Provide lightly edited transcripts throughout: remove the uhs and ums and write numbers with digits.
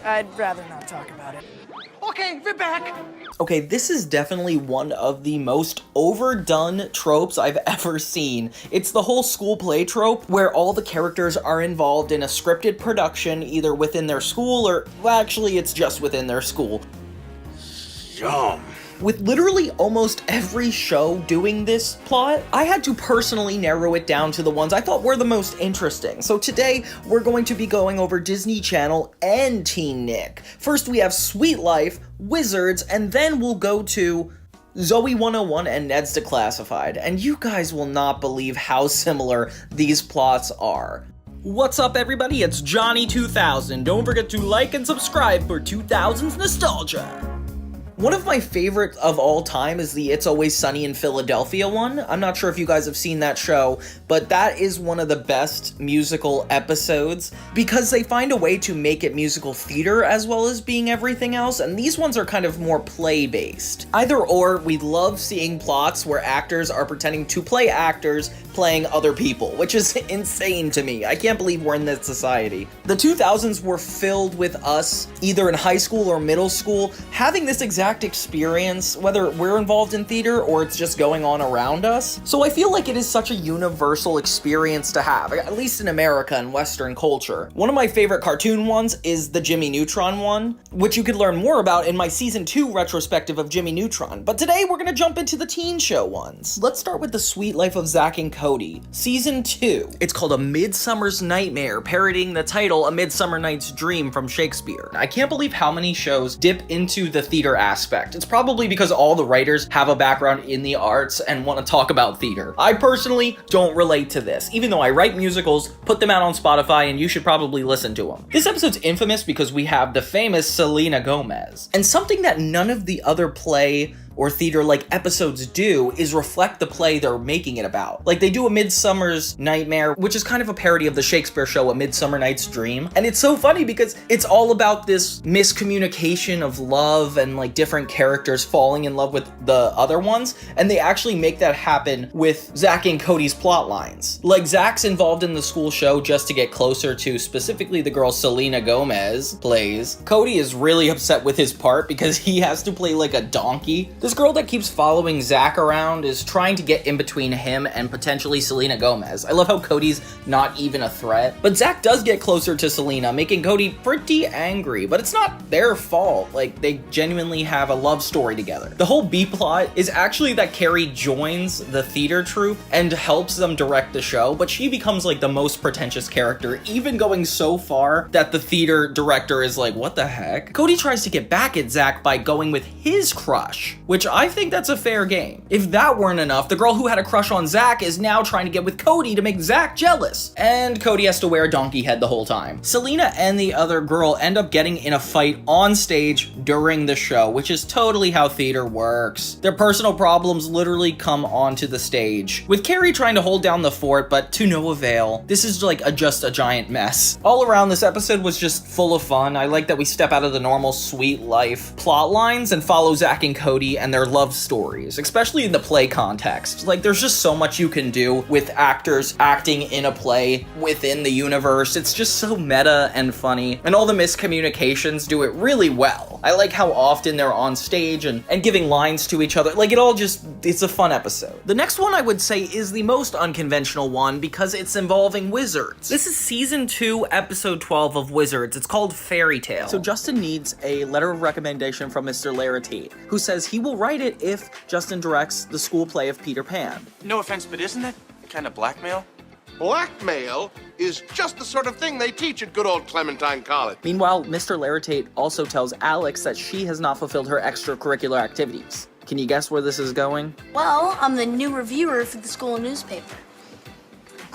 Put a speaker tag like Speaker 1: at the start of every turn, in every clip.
Speaker 1: I'd rather not talk about it.
Speaker 2: Okay, we're back.
Speaker 3: Okay, this is definitely one of the most overdone tropes I've ever seen. It's the whole school play trope, where all the characters are involved in a scripted production, either within their school or, well, actually, it's just within their school.
Speaker 2: Yum.
Speaker 3: With literally almost every show doing this plot, I had to personally narrow it down to the ones I thought were the most interesting. So today, we're going to be going over Disney Channel and Teen Nick. First, we have Sweet Life, Wizards, and then we'll go to Zoey 101 and Ned's Declassified. And you guys will not believe how similar these plots are. What's up, everybody? It's Johnny 2000. Don't forget to like and subscribe for 2000s nostalgia. One of my favorite of all time is the It's Always Sunny in Philadelphia one. I'm not sure if you guys have seen that show, but that is one of the best musical episodes because they find a way to make it musical theater as well as being everything else, and these ones are kind of more play-based. Either or, we love seeing plots where actors are pretending to play actors playing other people, which is insane to me. I can't believe we're in this society. The 2000s were filled with us, either in high school or middle school, having this exact experience, whether we're involved in theater or it's just going on around us. So I feel like it is such a universal experience to have, at least in America and Western culture. One of my favorite cartoon ones is the Jimmy Neutron one, which you could learn more about in my season 2 retrospective of Jimmy Neutron. But today we're gonna jump into the teen show ones. Let's start with The Sweet Life of Zack and Cody, season 2. It's called A Midsummer's Nightmare, parodying the title A Midsummer Night's Dream from Shakespeare. I can't believe how many shows dip into the theater aspect. It's probably because all the writers have a background in the arts and want to talk about theater. I personally don't relate to this, even though I write musicals, put them out on Spotify, and you should probably listen to them. This episode's infamous because we have the famous Selena Gomez. And something that none of the other play or theater-like episodes do is reflect the play they're making it about. Like, they do A Midsummer's Nightmare, which is kind of a parody of the Shakespeare show, A Midsummer Night's Dream. And it's so funny because it's all about this miscommunication of love and, like, different characters falling in love with the other ones. And they actually make that happen with Zack and Cody's plot lines. Like, Zack's involved in the school show just to get closer to specifically the girl Selena Gomez plays. Cody is really upset with his part because he has to play like a donkey. This girl that keeps following Zack around is trying to get in between him and potentially Selena Gomez. I love how Cody's not even a threat. But Zack does get closer to Selena, making Cody pretty angry, but it's not their fault. Like, they genuinely have a love story together. The whole B-plot is actually that Carrie joins the theater troupe and helps them direct the show, but she becomes like the most pretentious character, even going so far that the theater director is like, what the heck? Cody tries to get back at Zack by going with his crush, which I think that's a fair game. If that weren't enough, the girl who had a crush on Zack is now trying to get with Cody to make Zack jealous. And Cody has to wear a donkey head the whole time. Selena and the other girl end up getting in a fight on stage during the show, which is totally how theater works. Their personal problems literally come onto the stage, with Carrie trying to hold down the fort, but to no avail. This is like just a giant mess. All around, this episode was just full of fun. I like that we step out of the normal Sweet Life plot lines and follow Zack and Cody and their love stories, especially in the play context. Like, there's just so much you can do with actors acting in a play within the universe. It's just so meta and funny, and all the miscommunications do it really well. I like how often they're on stage and giving lines to each other. Like, it's a fun episode. The next one I would say is the most unconventional one because it's involving wizards. This is season 2, episode 12 of Wizards. It's called Fairy Tale. So Justin needs a letter of recommendation from Mr. Larity, who says he will write it if Justin directs the school play of Peter Pan.
Speaker 4: No offense, but isn't that kind of blackmail?
Speaker 5: Blackmail is just the sort of thing they teach at good old Clementine College.
Speaker 3: Meanwhile, Mr. Larity also tells Alex that she has not fulfilled her extracurricular activities. Can you guess where this is going?
Speaker 6: Well, I'm the new reviewer for the school newspaper.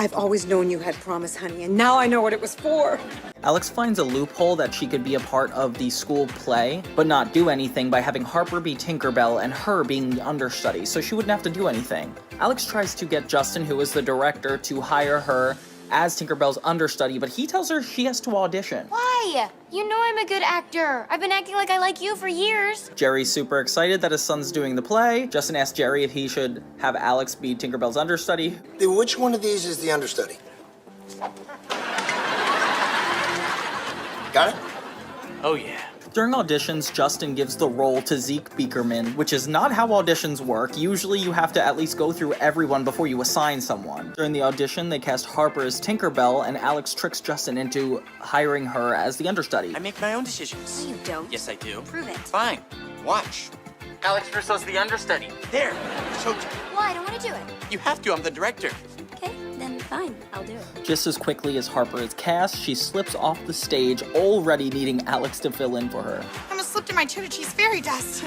Speaker 7: I've always known you had promise, honey, and now I know what it was for.
Speaker 3: Alex finds a loophole that she could be a part of the school play, but not do anything by having Harper be Tinkerbell and her being the understudy, so she wouldn't have to do anything. Alex tries to get Justin, who is the director, to hire her as Tinkerbell's understudy, but he tells her she has to audition.
Speaker 8: Why? You know I'm a good actor. I've been acting like I like you for years.
Speaker 3: Jerry's super excited that his son's doing the play. Justin asks Jerry if he should have Alex be Tinkerbell's understudy.
Speaker 9: Which one of these is the understudy? Got it?
Speaker 4: Oh yeah.
Speaker 3: During auditions, Justin gives the role to Zeke Beakerman, which is not how auditions work. Usually you have to at least go through everyone before you assign someone. During the audition, they cast Harper as Tinkerbell, and Alex tricks Justin into hiring her as the understudy.
Speaker 4: I make my own decisions.
Speaker 8: No, you don't.
Speaker 4: Yes, I do.
Speaker 8: Prove it.
Speaker 4: Fine. Watch. Alex Russo's the understudy. There. So
Speaker 8: Well, I don't want to do it.
Speaker 4: you have to. I'm the director.
Speaker 8: Okay, then fine. I'll do it.
Speaker 3: Just as quickly as Harper is cast, she slips off the stage, already needing Alex to fill in for her.
Speaker 1: I almost slipped in my cheddar cheese fairy dust.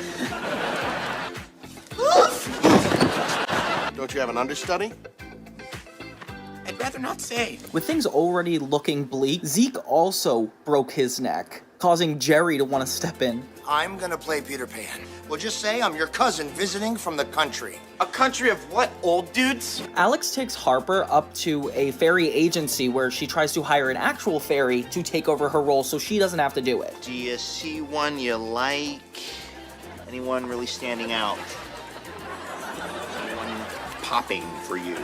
Speaker 5: Don't you have an understudy?
Speaker 4: I'd rather not say.
Speaker 3: With things already looking bleak, Zeke also broke his neck, causing Jerry to want to step in.
Speaker 9: I'm gonna play Peter Pan. Well, just say I'm your cousin visiting from the country.
Speaker 4: A country of what, old dudes?
Speaker 3: Alex takes Harper up to a fairy agency where she tries to hire an actual fairy to take over her role so she doesn't have to do it.
Speaker 9: Do you see one you like? Anyone really standing out? Anyone popping for you?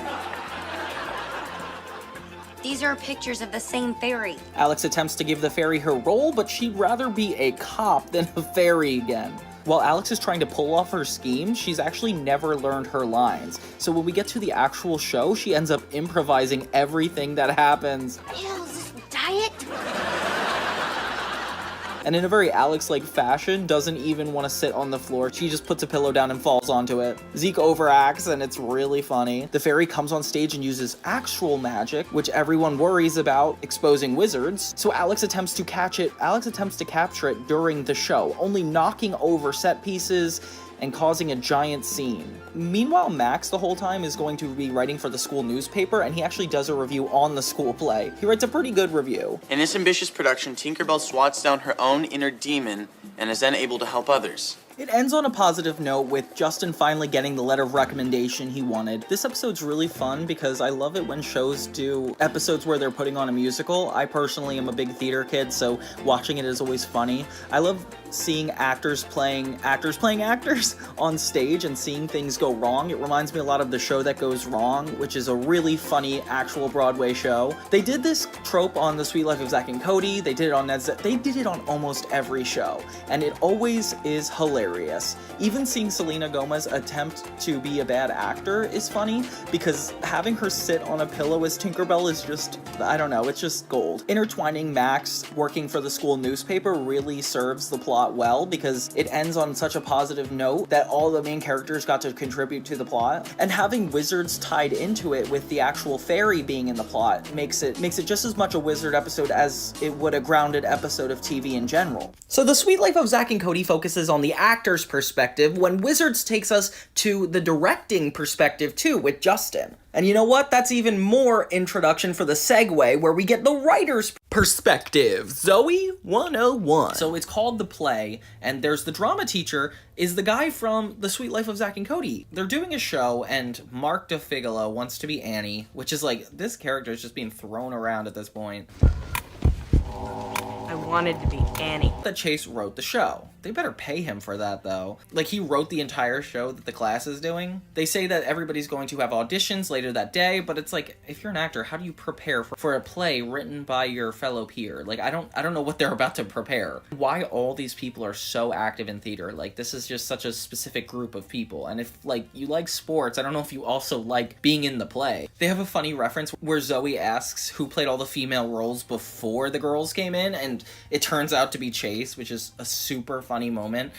Speaker 8: These are pictures of the same fairy.
Speaker 3: Alex attempts to give the fairy her role, but she'd rather be a cop than a fairy again. While Alex is trying to pull off her scheme, she's actually never learned her lines. So when we get to the actual show, she ends up improvising everything that happens.
Speaker 8: Ew, is this diet?
Speaker 3: And in a very Alex-like fashion, doesn't even want to sit on the floor. She just puts a pillow down and falls onto it. Zeke overacts, and it's really funny. The fairy comes on stage and uses actual magic, which everyone worries about exposing wizards. So Alex attempts to capture it during the show, only knocking over set pieces and causing a giant scene. Meanwhile, Max the whole time is going to be writing for the school newspaper, and he actually does a review on the school play. He writes a pretty good review.
Speaker 4: In this ambitious production, Tinkerbell swats down her own inner demon and is then able to help others.
Speaker 3: It ends on a positive note with Justin finally getting the letter of recommendation he wanted. This episode's really fun because I love it when shows do episodes where they're putting on a musical. I personally am a big theater kid, so watching it is always funny. I love seeing actors playing actors on stage and seeing things go wrong. It reminds me a lot of The Show That Goes Wrong, which is a really funny actual Broadway show. They did this trope on The Sweet Life of Zack and Cody. They did it on they did it on almost every show, and it always is hilarious. Even seeing Selena Gomez attempt to be a bad actor is funny, because having her sit on a pillow as Tinkerbell is just, I don't know, it's just gold. Intertwining Max working for the school newspaper really serves the plot well, because it ends on such a positive note that all the main characters got to contribute to the plot, and having wizards tied into it with the actual fairy being in the plot makes it just as much a wizard episode as it would a grounded episode of TV in general. So The Sweet Life of Zack and Cody focuses on the actor's perspective, when Wizards takes us to the directing perspective too, with Justin. And you know what? That's even more introduction for the segue, where we get the writer's perspective. Zoey 101. So it's called The Play, and there's the drama teacher, is the guy from The Sweet Life of Zack and Cody. They're doing a show, and Mark DeFigolo wants to be Annie, which is like, this character is just being thrown around at this point.
Speaker 1: I wanted to be Annie.
Speaker 3: That Chase wrote the show. They better pay him for that, though. Like, he wrote the entire show that the class is doing. They say that everybody's going to have auditions later that day, but it's like, if you're an actor, how do you prepare for a play written by your fellow peer? Like, I don't know what they're about to prepare. Why all these people are so active in theater? Like, this is just such a specific group of people. And if, like, you like sports, I don't know if you also like being in the play. They have a funny reference where Zoey asks who played all the female roles before the girls came in, and it turns out to be Chase, which is a super funny moment.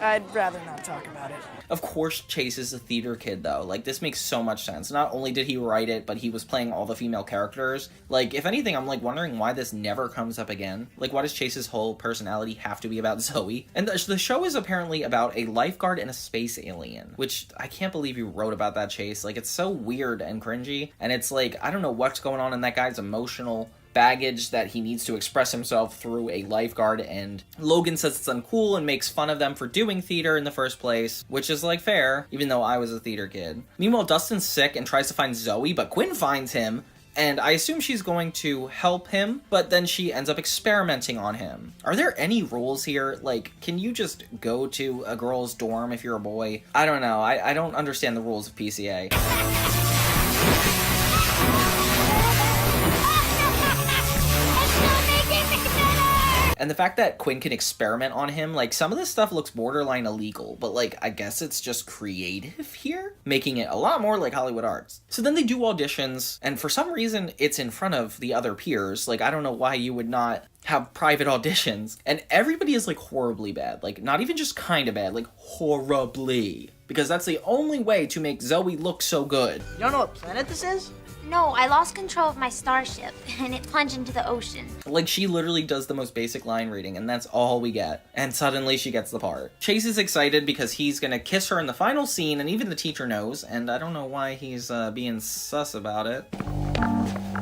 Speaker 1: I'd rather not talk about it.
Speaker 3: Of course Chase is a theater kid, though. Like, this makes so much sense. Not only did he write it, but he was playing all the female characters. Like, if anything, I'm, like, wondering why this never comes up again. Like, why does Chase's whole personality have to be about Zoey? And the show is apparently about a lifeguard and a space alien, which I can't believe you wrote about that, Chase. Like, it's so weird and cringy, and it's like, I don't know what's going on in that guy's emotional baggage that he needs to express himself through a lifeguard, and Logan says it's uncool and makes fun of them for doing theater in the first place, which is, like, fair, even though I was a theater kid. Meanwhile, Dustin's sick and tries to find Zoey, but Quinn finds him, and I assume she's going to help him, but then she ends up experimenting on him. Are there any rules here? Like, can you just go to a girl's dorm if you're a boy? I don't know. I don't understand the rules of PCA. And the fact that Quinn can experiment on him, like, some of this stuff looks borderline illegal, but, like, I guess it's just creative here, making it a lot more like Hollywood arts. So then they do auditions, and for some reason, it's in front of the other peers. Like, I don't know why you would not have private auditions. And everybody is, like, horribly bad. Like, not even just kind of bad, like, horribly. Because that's the only way to make Zoey look so good.
Speaker 1: You don't know what planet this is?
Speaker 8: No, I lost control of my starship, and it plunged into the ocean.
Speaker 3: Like, she literally does the most basic line reading, and that's all we get. And suddenly she gets the part. Chase is excited because he's gonna kiss her in the final scene, and even the teacher knows, and I don't know why he's being sus about it.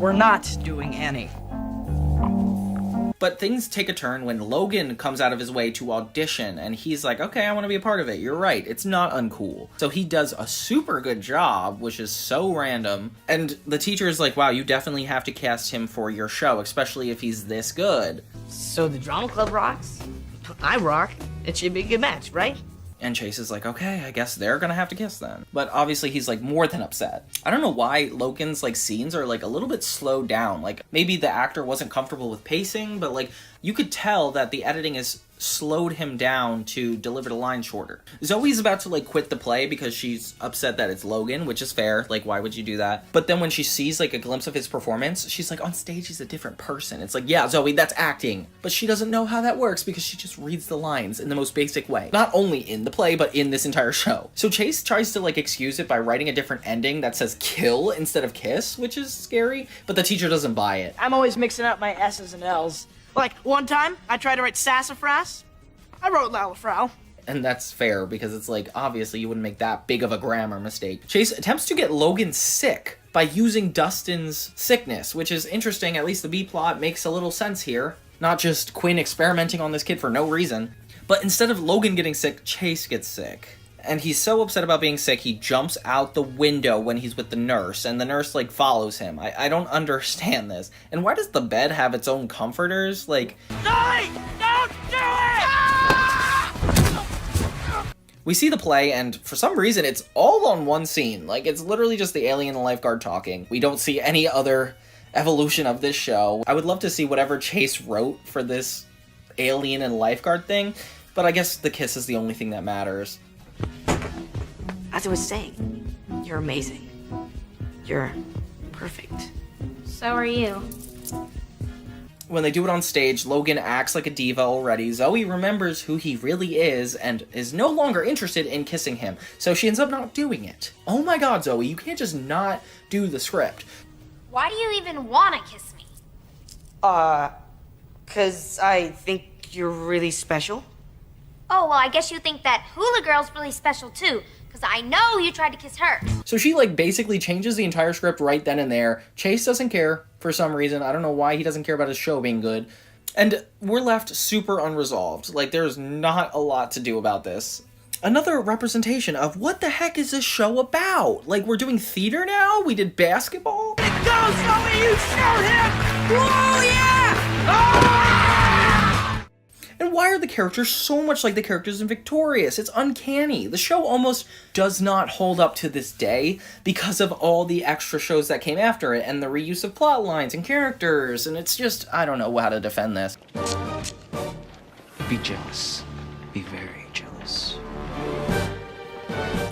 Speaker 1: We're not doing Annie.
Speaker 3: But things take a turn when Logan comes out of his way to audition, and he's like, okay, I want to be a part of it. You're right. It's not uncool. So he does a super good job, which is so random. And the teacher is like, wow, you definitely have to cast him for your show, especially if he's this good.
Speaker 1: So the drama club rocks? I rock. It should be a good match, right?
Speaker 3: And Chase is like, okay, I guess they're gonna have to kiss then. But obviously he's like more than upset. I don't know why Logan's like scenes are like a little bit slowed down. Like maybe the actor wasn't comfortable with pacing, but like you could tell that the editing is slowed him down to deliver the line shorter. Zoey's about to like quit the play because she's upset that it's Logan, which is fair. Like, why would you do that? But then when she sees like a glimpse of his performance, she's like, on stage he's a different person. It's like, yeah, Zoey, that's acting. But she doesn't know how that works because she just reads the lines in the most basic way. Not only in the play, but in this entire show. So Chase tries to like excuse it by writing a different ending that says kill instead of kiss, which is scary, but the teacher doesn't buy it.
Speaker 1: I'm always mixing up my S's and L's. Like, one time, I tried to write sassafras. I wrote lalafrau.
Speaker 3: And that's fair, because it's like, obviously you wouldn't make that big of a grammar mistake. Chase attempts to get Logan sick by using Dustin's sickness, which is interesting. At least the B-plot makes a little sense here. Not just Quinn experimenting on this kid for no reason. But instead of Logan getting sick, Chase gets sick. And he's so upset about being sick, he jumps out the window when he's with the nurse, and the nurse, like, follows him. I don't understand this. And why does the bed have its own comforters? Like...
Speaker 1: Zoey! Don't do it!
Speaker 3: We see the play, and for some reason, it's all on one scene. Like, it's literally just the alien and the lifeguard talking. We don't see any other evolution of this show. I would love to see whatever Chase wrote for this alien and lifeguard thing, but I guess the kiss is the only thing that matters.
Speaker 10: As I was saying, you're amazing. You're perfect.
Speaker 8: So are you.
Speaker 3: When they do it on stage, Logan acts like a diva already. Zoey remembers who he really is and is no longer interested in kissing him, so she ends up not doing it. Oh my god, Zoey, you can't just not do the script.
Speaker 8: Why do you even want to kiss me?
Speaker 10: 'Cause I think you're really special.
Speaker 8: Oh, well, I guess you think that Hula Girl's really special too, because I know you tried to kiss her.
Speaker 3: So she, like, basically changes the entire script right then and there. Chase doesn't care for some reason. I don't know why he doesn't care about his show being good. And we're left super unresolved. Like, there's not a lot to do about this. Another representation of what the heck is this show about? Like, we're doing theater now? We did basketball?
Speaker 1: Go, Zoey! You show him! Oh, yeah! Ah!
Speaker 3: And why are the characters so much like the characters in Victorious? It's uncanny. The show almost does not hold up to this day because of all the extra shows that came after it and the reuse of plot lines and characters, and it's just, I don't know how to defend this.
Speaker 11: Be jealous. Be very jealous.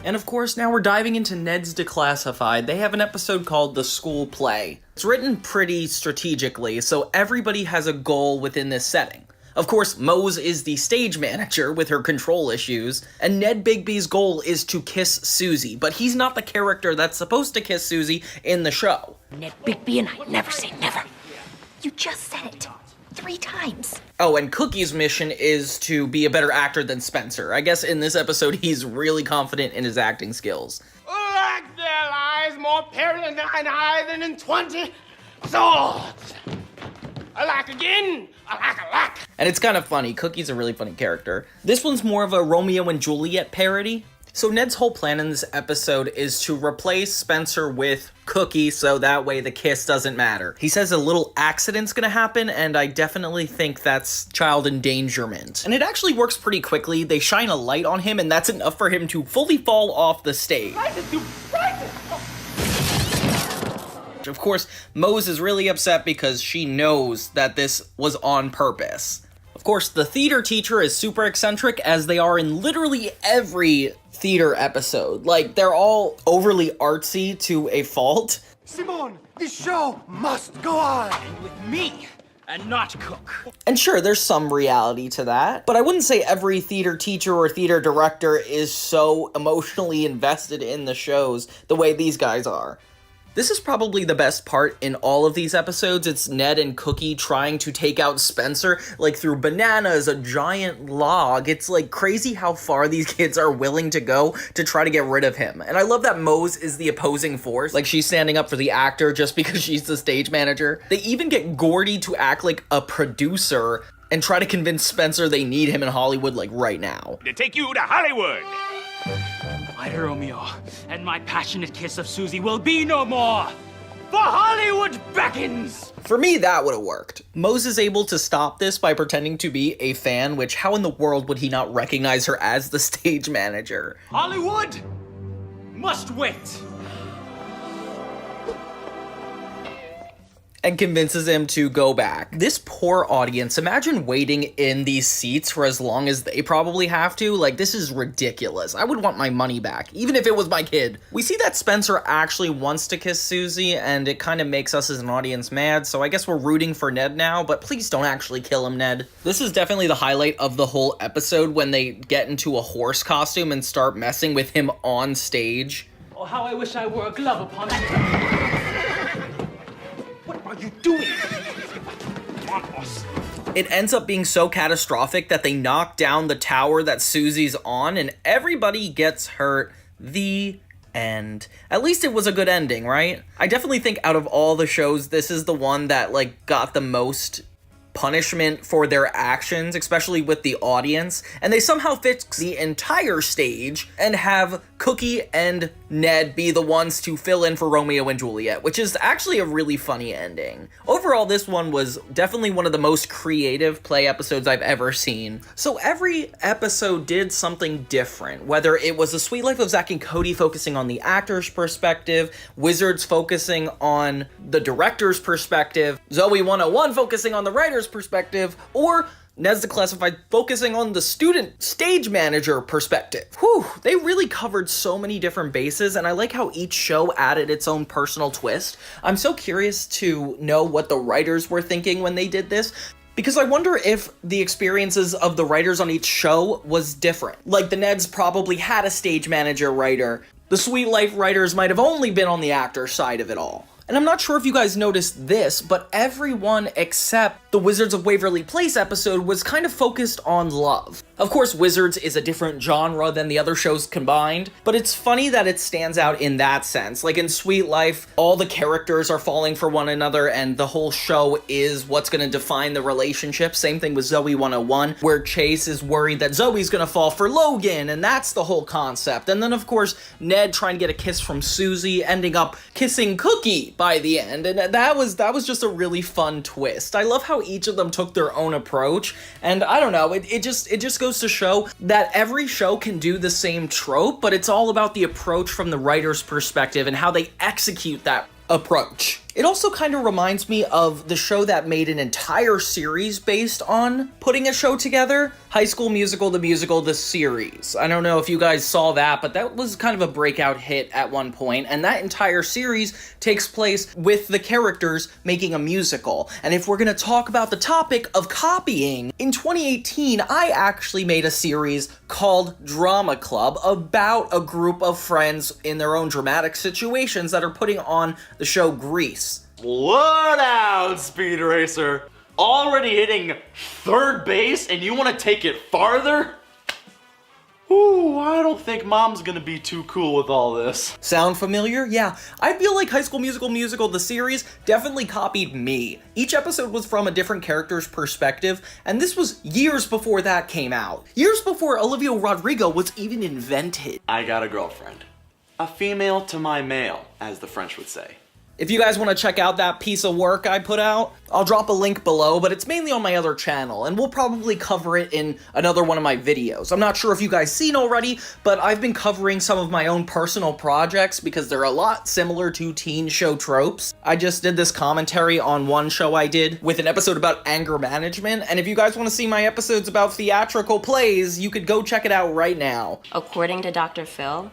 Speaker 3: And of course, now we're diving into Ned's Declassified. They have an episode called The School Play. It's written pretty strategically, so everybody has a goal within this setting. Of course, Mose is the stage manager with her control issues, and Ned Bigby's goal is to kiss Susie, but he's not the character that's supposed to kiss Susie in the show.
Speaker 10: Ned Bigby and I never say never. You just said it 3 times.
Speaker 3: Oh, and Cookie's mission is to be a better actor than Spencer. I guess in this episode, he's really confident in his acting skills.
Speaker 2: Like there lies more peril in thine eye than in 20 swords. Alack again, alack, alack.
Speaker 3: And it's kind of funny. Cookie's a really funny character. This one's more of a Romeo and Juliet parody. So Ned's whole plan in this episode is to replace Spencer with Cookie so that way the kiss doesn't matter. He says a little accident's gonna happen, and I definitely think that's child endangerment. And it actually works pretty quickly. They shine a light on him, and that's enough for him to fully fall off the stage. Of course, Mose is really upset because she knows that this was on purpose. Of course, the theater teacher is super eccentric, as they are in literally every theater episode. Like, they're all overly artsy to a fault.
Speaker 2: Simone, this show must go on. With me, and not Cook.
Speaker 3: And sure, there's some reality to that, but I wouldn't say every theater teacher or theater director is so emotionally invested in the shows the way these guys are. This is probably the best part in all of these episodes. It's Ned and Cookie trying to take out Spencer, like through bananas, a giant log. It's like crazy how far these kids are willing to go to try to get rid of him. And I love that Mose is the opposing force. Like, she's standing up for the actor just because she's the stage manager. They even get Gordy to act like a producer and try to convince Spencer they need him in Hollywood, like, right now.
Speaker 2: To take you to Hollywood.
Speaker 12: My Romeo and my passionate kiss of Susie will be no more, for Hollywood beckons!
Speaker 3: For me, that would have worked. Mose is able to stop this by pretending to be a fan, which how in the world would he not recognize her as the stage manager?
Speaker 12: Hollywood must wait!
Speaker 3: And convinces him to go back. This poor audience, imagine waiting in these seats for as long as they probably have to. Like, this is ridiculous. I would want my money back, even if it was my kid. We see that Spencer actually wants to kiss Susie, and it kind of makes us as an audience mad, so I guess we're rooting for Ned now, but please don't actually kill him, Ned. This is definitely the highlight of the whole episode, when they get into a horse costume and start messing with him on stage.
Speaker 12: Oh, how I wish I wore a glove upon that. What are you doing? Come on, boss.
Speaker 3: It ends up being so catastrophic that they knock down the tower that Susie's on, and everybody gets hurt. The end. At least it was a good ending, right? I definitely think out of all the shows, this is the one that, like, got the most punishment for their actions, especially with the audience, and they somehow fix the entire stage and have Cookie and Ned be the ones to fill in for Romeo and Juliet, which is actually a really funny ending. Overall, this one was definitely one of the most creative play episodes I've ever seen. So every episode did something different, whether it was The Sweet Life of Zack and Cody focusing on the actor's perspective, Wizards focusing on the director's perspective, Zoey 101 focusing on the writer's perspective, or Ned's Declassified focusing on the student stage manager perspective. Whew, they really covered so many different bases, and I like how each show added its own personal twist. I'm so curious to know what the writers were thinking when they did this, because I wonder if the experiences of the writers on each show was different. Like, the Neds probably had a stage manager writer. The Sweet Life writers might have only been on the actor side of it all. And I'm not sure if you guys noticed this, but everyone except the Wizards of Waverly Place episode was kind of focused on love. Of course, Wizards is a different genre than the other shows combined, but it's funny that it stands out in that sense. Like in Sweet Life, all the characters are falling for one another, and the whole show is what's going to define the relationship. Same thing with Zoey 101, where Chase is worried that Zoey's going to fall for Logan, and that's the whole concept. And then, of course, Ned trying to get a kiss from Susie, ending up kissing Cookie by the end, and that was just a really fun twist. I love how each of them took their own approach, and I don't know, it just goes to show that every show can do the same trope, but it's all about the approach from the writer's perspective and how they execute that approach. It also kind of reminds me of the show that made an entire series based on putting a show together, High School Musical, the series. I don't know if you guys saw that, but that was kind of a breakout hit at one point, and that entire series takes place with the characters making a musical. And if we're going to talk about the topic of copying, in 2018, I actually made a series called Drama Club about a group of friends in their own dramatic situations that are putting on the show Grease.
Speaker 13: What out, Speed Racer? Already hitting third base and you want to take it farther? Ooh, I don't think Mom's gonna be too cool with all this.
Speaker 3: Sound familiar? Yeah, I feel like High School Musical, the series, definitely copied me. Each episode was from a different character's perspective, and this was years before that came out. Years before Olivia Rodrigo was even invented.
Speaker 13: I got a girlfriend. A female to my male, as the French would say.
Speaker 3: If you guys want to check out that piece of work I put out, I'll drop a link below, but it's mainly on my other channel, and we'll probably cover it in another one of my videos. I'm not sure if you guys seen already, but I've been covering some of my own personal projects because they're a lot similar to teen show tropes. I just did this commentary on one show I did with an episode about anger management, and if you guys want to see my episodes about theatrical plays, you could go check it out right now.
Speaker 14: According to Dr. Phil,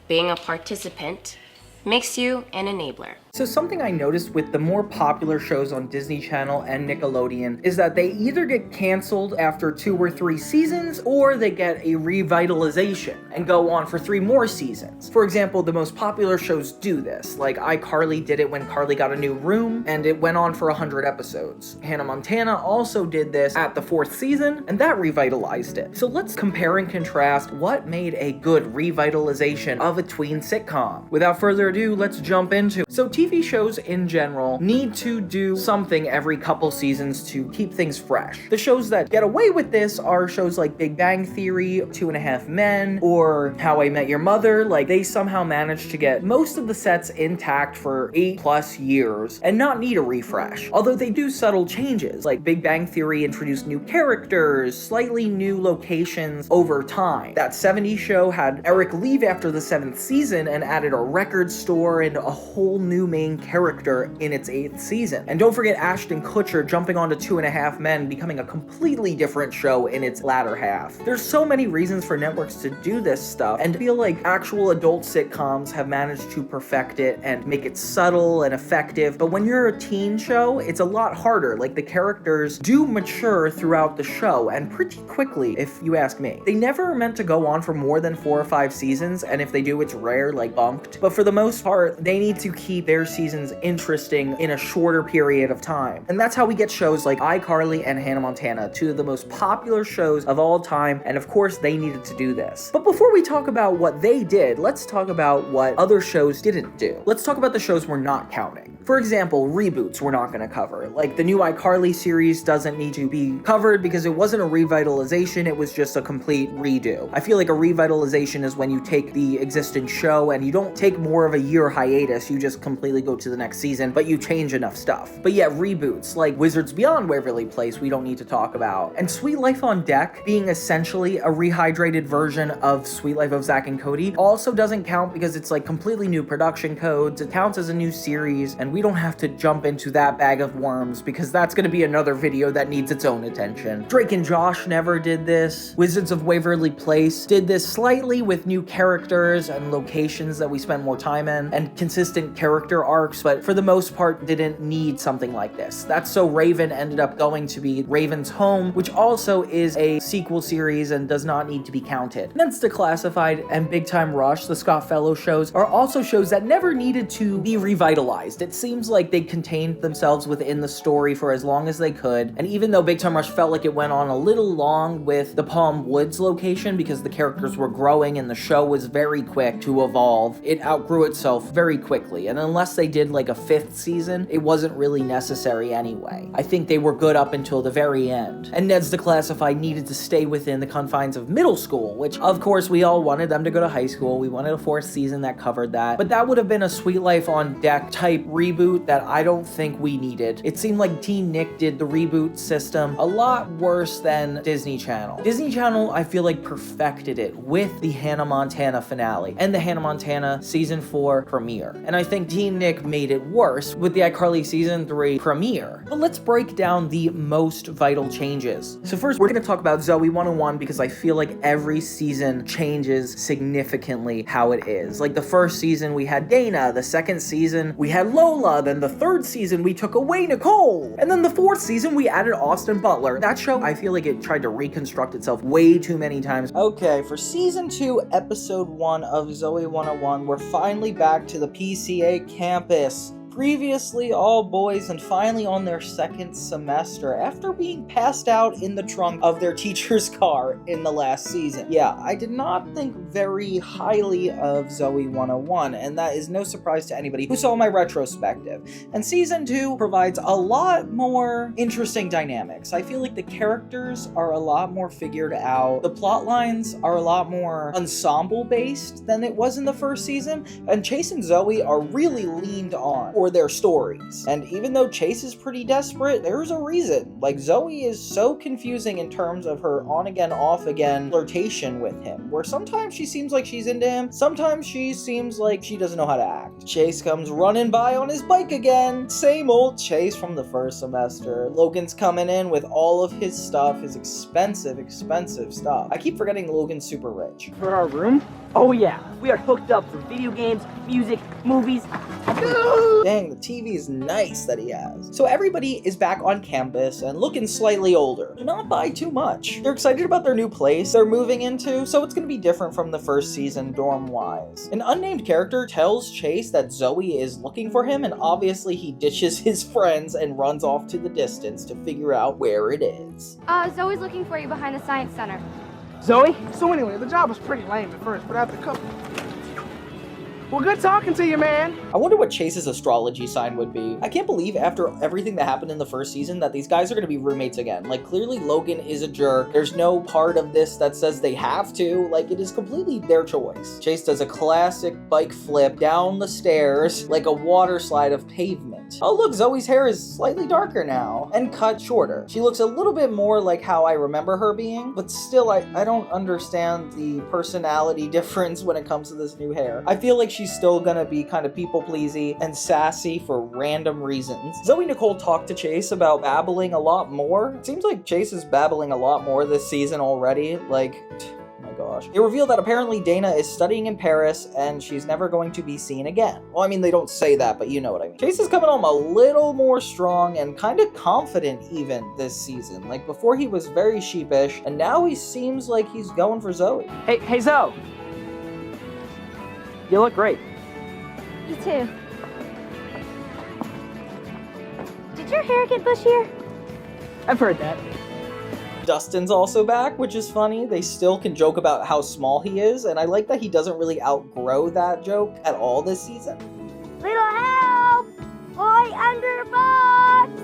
Speaker 14: being a participant makes you an enabler.
Speaker 3: So something I noticed with the more popular shows on Disney Channel and Nickelodeon is that they either get canceled after 2 or 3 seasons, or they get a revitalization and go on for 3 more seasons. For example, the most popular shows do this, like iCarly did it when Carly got a new room, and it went on for 100 episodes. Hannah Montana also did this at the 4th season, and that revitalized it. So let's compare and contrast what made a good revitalization of a tween sitcom. Without further ado, let's jump into it. So TV shows in general need to do something every couple seasons to keep things fresh. The shows that get away with this are shows like Big Bang Theory, 2.5 Men, or How I Met Your Mother. Like, they somehow managed to get most of the sets intact for 8+ years and not need a refresh. Although they do subtle changes, like Big Bang Theory introduced new characters, slightly new locations over time. That 70s show had Eric leave after the 7th season and added a record store and a whole new main character in its 8th season. And don't forget Ashton Kutcher jumping onto 2.5 Men, becoming a completely different show in its latter half. There's so many reasons for networks to do this stuff, and I feel like actual adult sitcoms have managed to perfect it and make it subtle and effective. But when you're a teen show, it's a lot harder. Like, the characters do mature throughout the show, and pretty quickly, if you ask me. They never are meant to go on for more than 4 or 5 seasons, and if they do, it's rare, like Bunked. But for the most part, they need to keep their seasons interesting in a shorter period of time. And that's how we get shows like iCarly and Hannah Montana, 2 of the most popular shows of all time, and of course they needed to do this. But before we talk about what they did, let's talk about what other shows didn't do. Let's talk about the shows we're not counting. For example, reboots we're not going to cover. Like, the new iCarly series doesn't need to be covered because it wasn't a revitalization, it was just a complete redo. I feel like a revitalization is when you take the existing show and you don't take more of a year hiatus, you just completely go to the next season, but you change enough stuff. But yeah, reboots like Wizards Beyond Waverly Place we don't need to talk about. And Sweet Life on Deck, being essentially a rehydrated version of Sweet Life of Zack and Cody, also doesn't count because it's like completely new production codes. It counts as a new series, and we don't have to jump into that bag of worms because that's going to be another video that needs its own attention. Drake and Josh never did this. Wizards of Waverly Place did this slightly with new characters and locations that we spent more time in, and consistent character arcs, but for the most part didn't need something like this. That's so Raven ended up going to be Raven's Home, which also is a sequel series and does not need to be counted. And then Declassified and Big Time Rush, the Scott Fellow shows, are also shows that never needed to be revitalized. It seems like they contained themselves within the story for as long as they could, and even though Big Time Rush felt like it went on a little long with the Palm Woods location because the characters were growing and the show was very quick to evolve, it outgrew itself very quickly, and unless they did like a 5th season, it wasn't really necessary anyway. I think they were good up until the very end. And Ned's Declassified needed to stay within the confines of middle school, which of course we all wanted them to go to high school. We wanted a 4th season that covered that, but that would have been a Sweet Life on Deck type reboot that I don't think we needed. It seemed like Teen Nick did the reboot system a lot worse than Disney Channel. Disney Channel, I feel like, perfected it with the Hannah Montana finale and the Hannah Montana season 4 premiere. And I think Teen Nick made it worse with the iCarly season 3 premiere. But let's break down the most vital changes. So first, we're going to talk about Zoey 101 because I feel like every season changes significantly how it is. Like, the first season we had Dana, the second season we had Lola, then the third season we took away Nicole, and then the 4th season we added Austin Butler. That show, I feel like it tried to reconstruct itself way too many times. Okay, for season 2, episode 1 of Zoey 101, we're finally back to the PCA campus. Previously all boys and finally on their 2nd semester after being passed out in the trunk of their teacher's car in the last season. Yeah, I did not think very highly of Zoey 101, and that is no surprise to anybody who saw my retrospective. And season 2 provides a lot more interesting dynamics. I feel like the characters are a lot more figured out. The plot lines are a lot more ensemble based than it was in the first season, and Chase and Zoey are really leaned on for for their stories. And even though Chase is pretty desperate, there's a reason. Like, Zoey is so confusing in terms of her on-again, off-again flirtation with him, where sometimes she seems like she's into him, sometimes she seems like she doesn't know how to act. Chase comes running by on his bike again. Same old Chase from the first semester. Logan's coming in with all of his stuff, his expensive stuff. I keep forgetting Logan's super rich.
Speaker 15: For our room? Oh yeah, we are hooked up for video games, music, movies.
Speaker 3: Dang, the TV is nice that he has. So everybody is back on campus and looking slightly older. Not by too much. They're excited about their new place they're moving into, so it's gonna be different from the first season dorm-wise. An unnamed character tells Chase that Zoey is looking for him, and obviously he ditches his friends and runs off to the distance to figure out where it is.
Speaker 8: Zoe's looking for you behind the Science Center.
Speaker 15: Zoey? So anyway, the job was pretty lame at first, but after a couple... Well, good talking to you, man.
Speaker 3: I wonder what Chase's astrology sign would be. I can't believe after everything that happened in the first season that these guys are going to be roommates again. Like, clearly Logan is a jerk. There's no part of this that says they have to. Like, it is completely their choice. Chase does a classic bike flip down the stairs like a water slide of pavement. Oh look, Zoey's hair is slightly darker now and cut shorter. She looks a little bit more like how I remember her being, but still I don't understand the personality difference when it comes to this new hair. I feel like she's still gonna be kind of people-pleasy and sassy for random reasons. Zoey Nicole talked to Chase about babbling a lot more. It seems like Chase is babbling a lot more this season already. Like, oh my gosh. They reveal that apparently Dana is studying in Paris and she's never going to be seen again. Well, I mean, they don't say that, but you know what I mean. Chase is coming home a little more strong and kind of confident even this season. Like, before he was very sheepish, and now he seems like he's going for Zoey.
Speaker 15: Hey, Zoe. You look great.
Speaker 8: You too. Did your hair get bushier?
Speaker 15: I've heard that.
Speaker 3: Dustin's also back, which is funny. They still can joke about how small he is, and I like that he doesn't really outgrow that joke at all this season.
Speaker 8: Little help! Boy under box!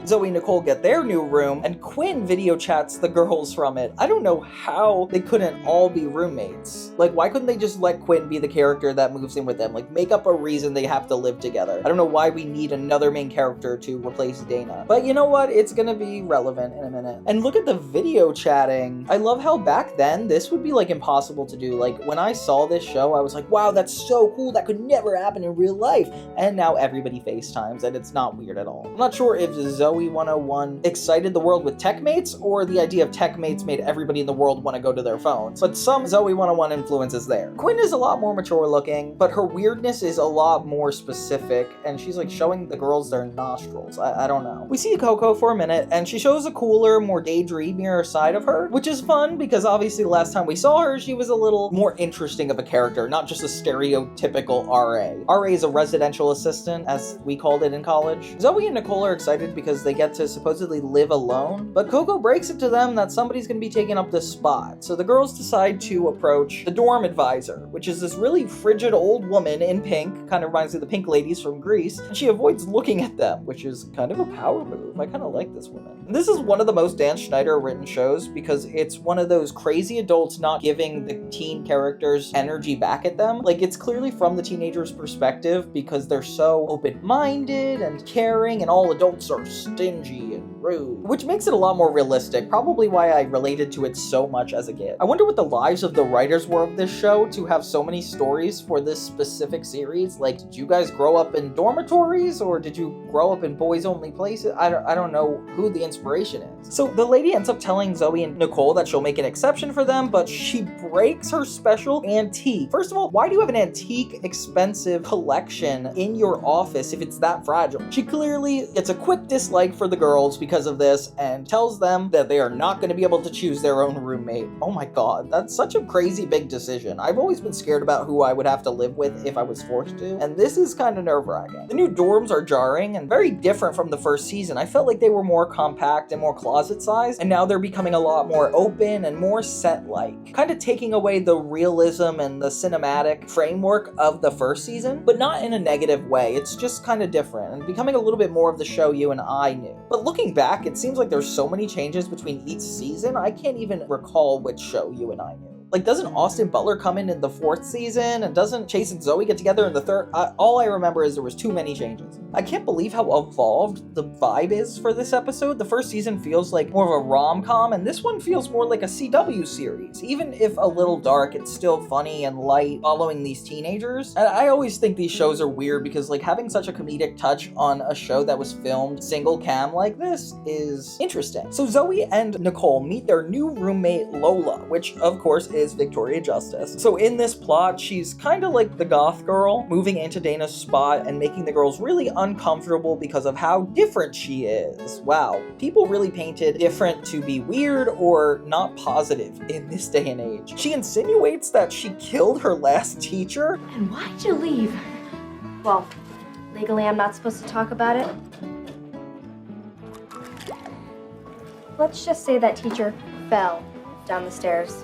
Speaker 3: Zoey and Nicole get their new room, and Quinn video chats the girls from it. I don't know how they couldn't all be roommates. Like, why couldn't they just let Quinn be the character that moves in with them? Like, make up a reason they have to live together. I don't know why we need another main character to replace Dana. But you know what? It's gonna be relevant in a minute. And look at the video chatting. I love how back then, this would be like impossible to do. Like, when I saw this show, I was like, wow, that's so cool. That could never happen in real life. And now everybody FaceTimes, and it's not weird at all. I'm not sure if Zoey 101 excited the world with tech mates, or the idea of tech mates made everybody in the world want to go to their phones. But some Zoey 101 influence is there. Quinn is a lot more mature looking, but her weirdness is a lot more specific, and she's like showing the girls their nostrils. I don't know. We see Coco for a minute, and she shows a cooler, more daydreamier side of her, which is fun because obviously the last time we saw her, she was a little more interesting of a character, not just a stereotypical RA. RA is a residential assistant, as we called it in college. Zoey and Nicole are excited because they get to supposedly live alone, but Coco breaks it to them that somebody's gonna be taking up this spot. So the girls decide to approach the dorm advisor, which is this really frigid old woman in pink, kind of reminds me of the pink ladies from Greece, and she avoids looking at them, which is kind of a power move. I kind of like this woman. And this is one of the most Dan Schneider written shows because it's one of those crazy adults not giving the teen characters energy back at them. Like, it's clearly from the teenager's perspective because they're so open-minded and caring, and all adults are stingy and rude, which makes it a lot more realistic, probably why I related to it so much as a kid. I wonder what the lives of the writers were of this show to have so many stories for this specific series. Like, did you guys grow up in dormitories, or did you grow up in boys-only places? I don't know who the inspiration is. So the lady ends up telling Zoey and Nicole that she'll make an exception for them, but she breaks her special antique. First of all, why do you have an antique, expensive collection in your office if it's that fragile? She clearly gets a quick dislike for the girls because of this and tells them that they are not going to be able to choose their own roommate. Oh my god, that's such a crazy big decision. I've always been scared about who I would have to live with if I was forced to, and this is kind of nerve-wracking. The new dorms are jarring and very different from the first season. I felt like they were more compact and more closet-sized, and now they're becoming a lot more open and more set-like, kind of taking away the realism and the cinematic framework of the first season, but not in a negative way. It's just kind of different and becoming a little bit more of the show you and I knew. But looking back, it seems like there's so many changes between each season, I can't even recall which show you and I knew. Like, doesn't Austin Butler come in the 4th season? And doesn't Chase and Zoey get together in the 3rd? All I remember is there was too many changes. I can't believe how evolved the vibe is for this episode. The first season feels like more of a rom-com, and this one feels more like a CW series. Even if a little dark, it's still funny and light following these teenagers. And I always think these shows are weird because, like, having such a comedic touch on a show that was filmed single cam like this is interesting. So Zoey and Nicole meet their new roommate Lola, which of course is Victoria Justice. So in this plot, she's kind of like the goth girl, moving into Dana's spot and making the girls really uncomfortable because of how different she is. Wow, people really painted different to be weird or not positive in this day and age. She insinuates that she killed her last teacher.
Speaker 10: And why'd you leave? Well, legally I'm not supposed to talk about it. Let's just say that teacher fell down the stairs.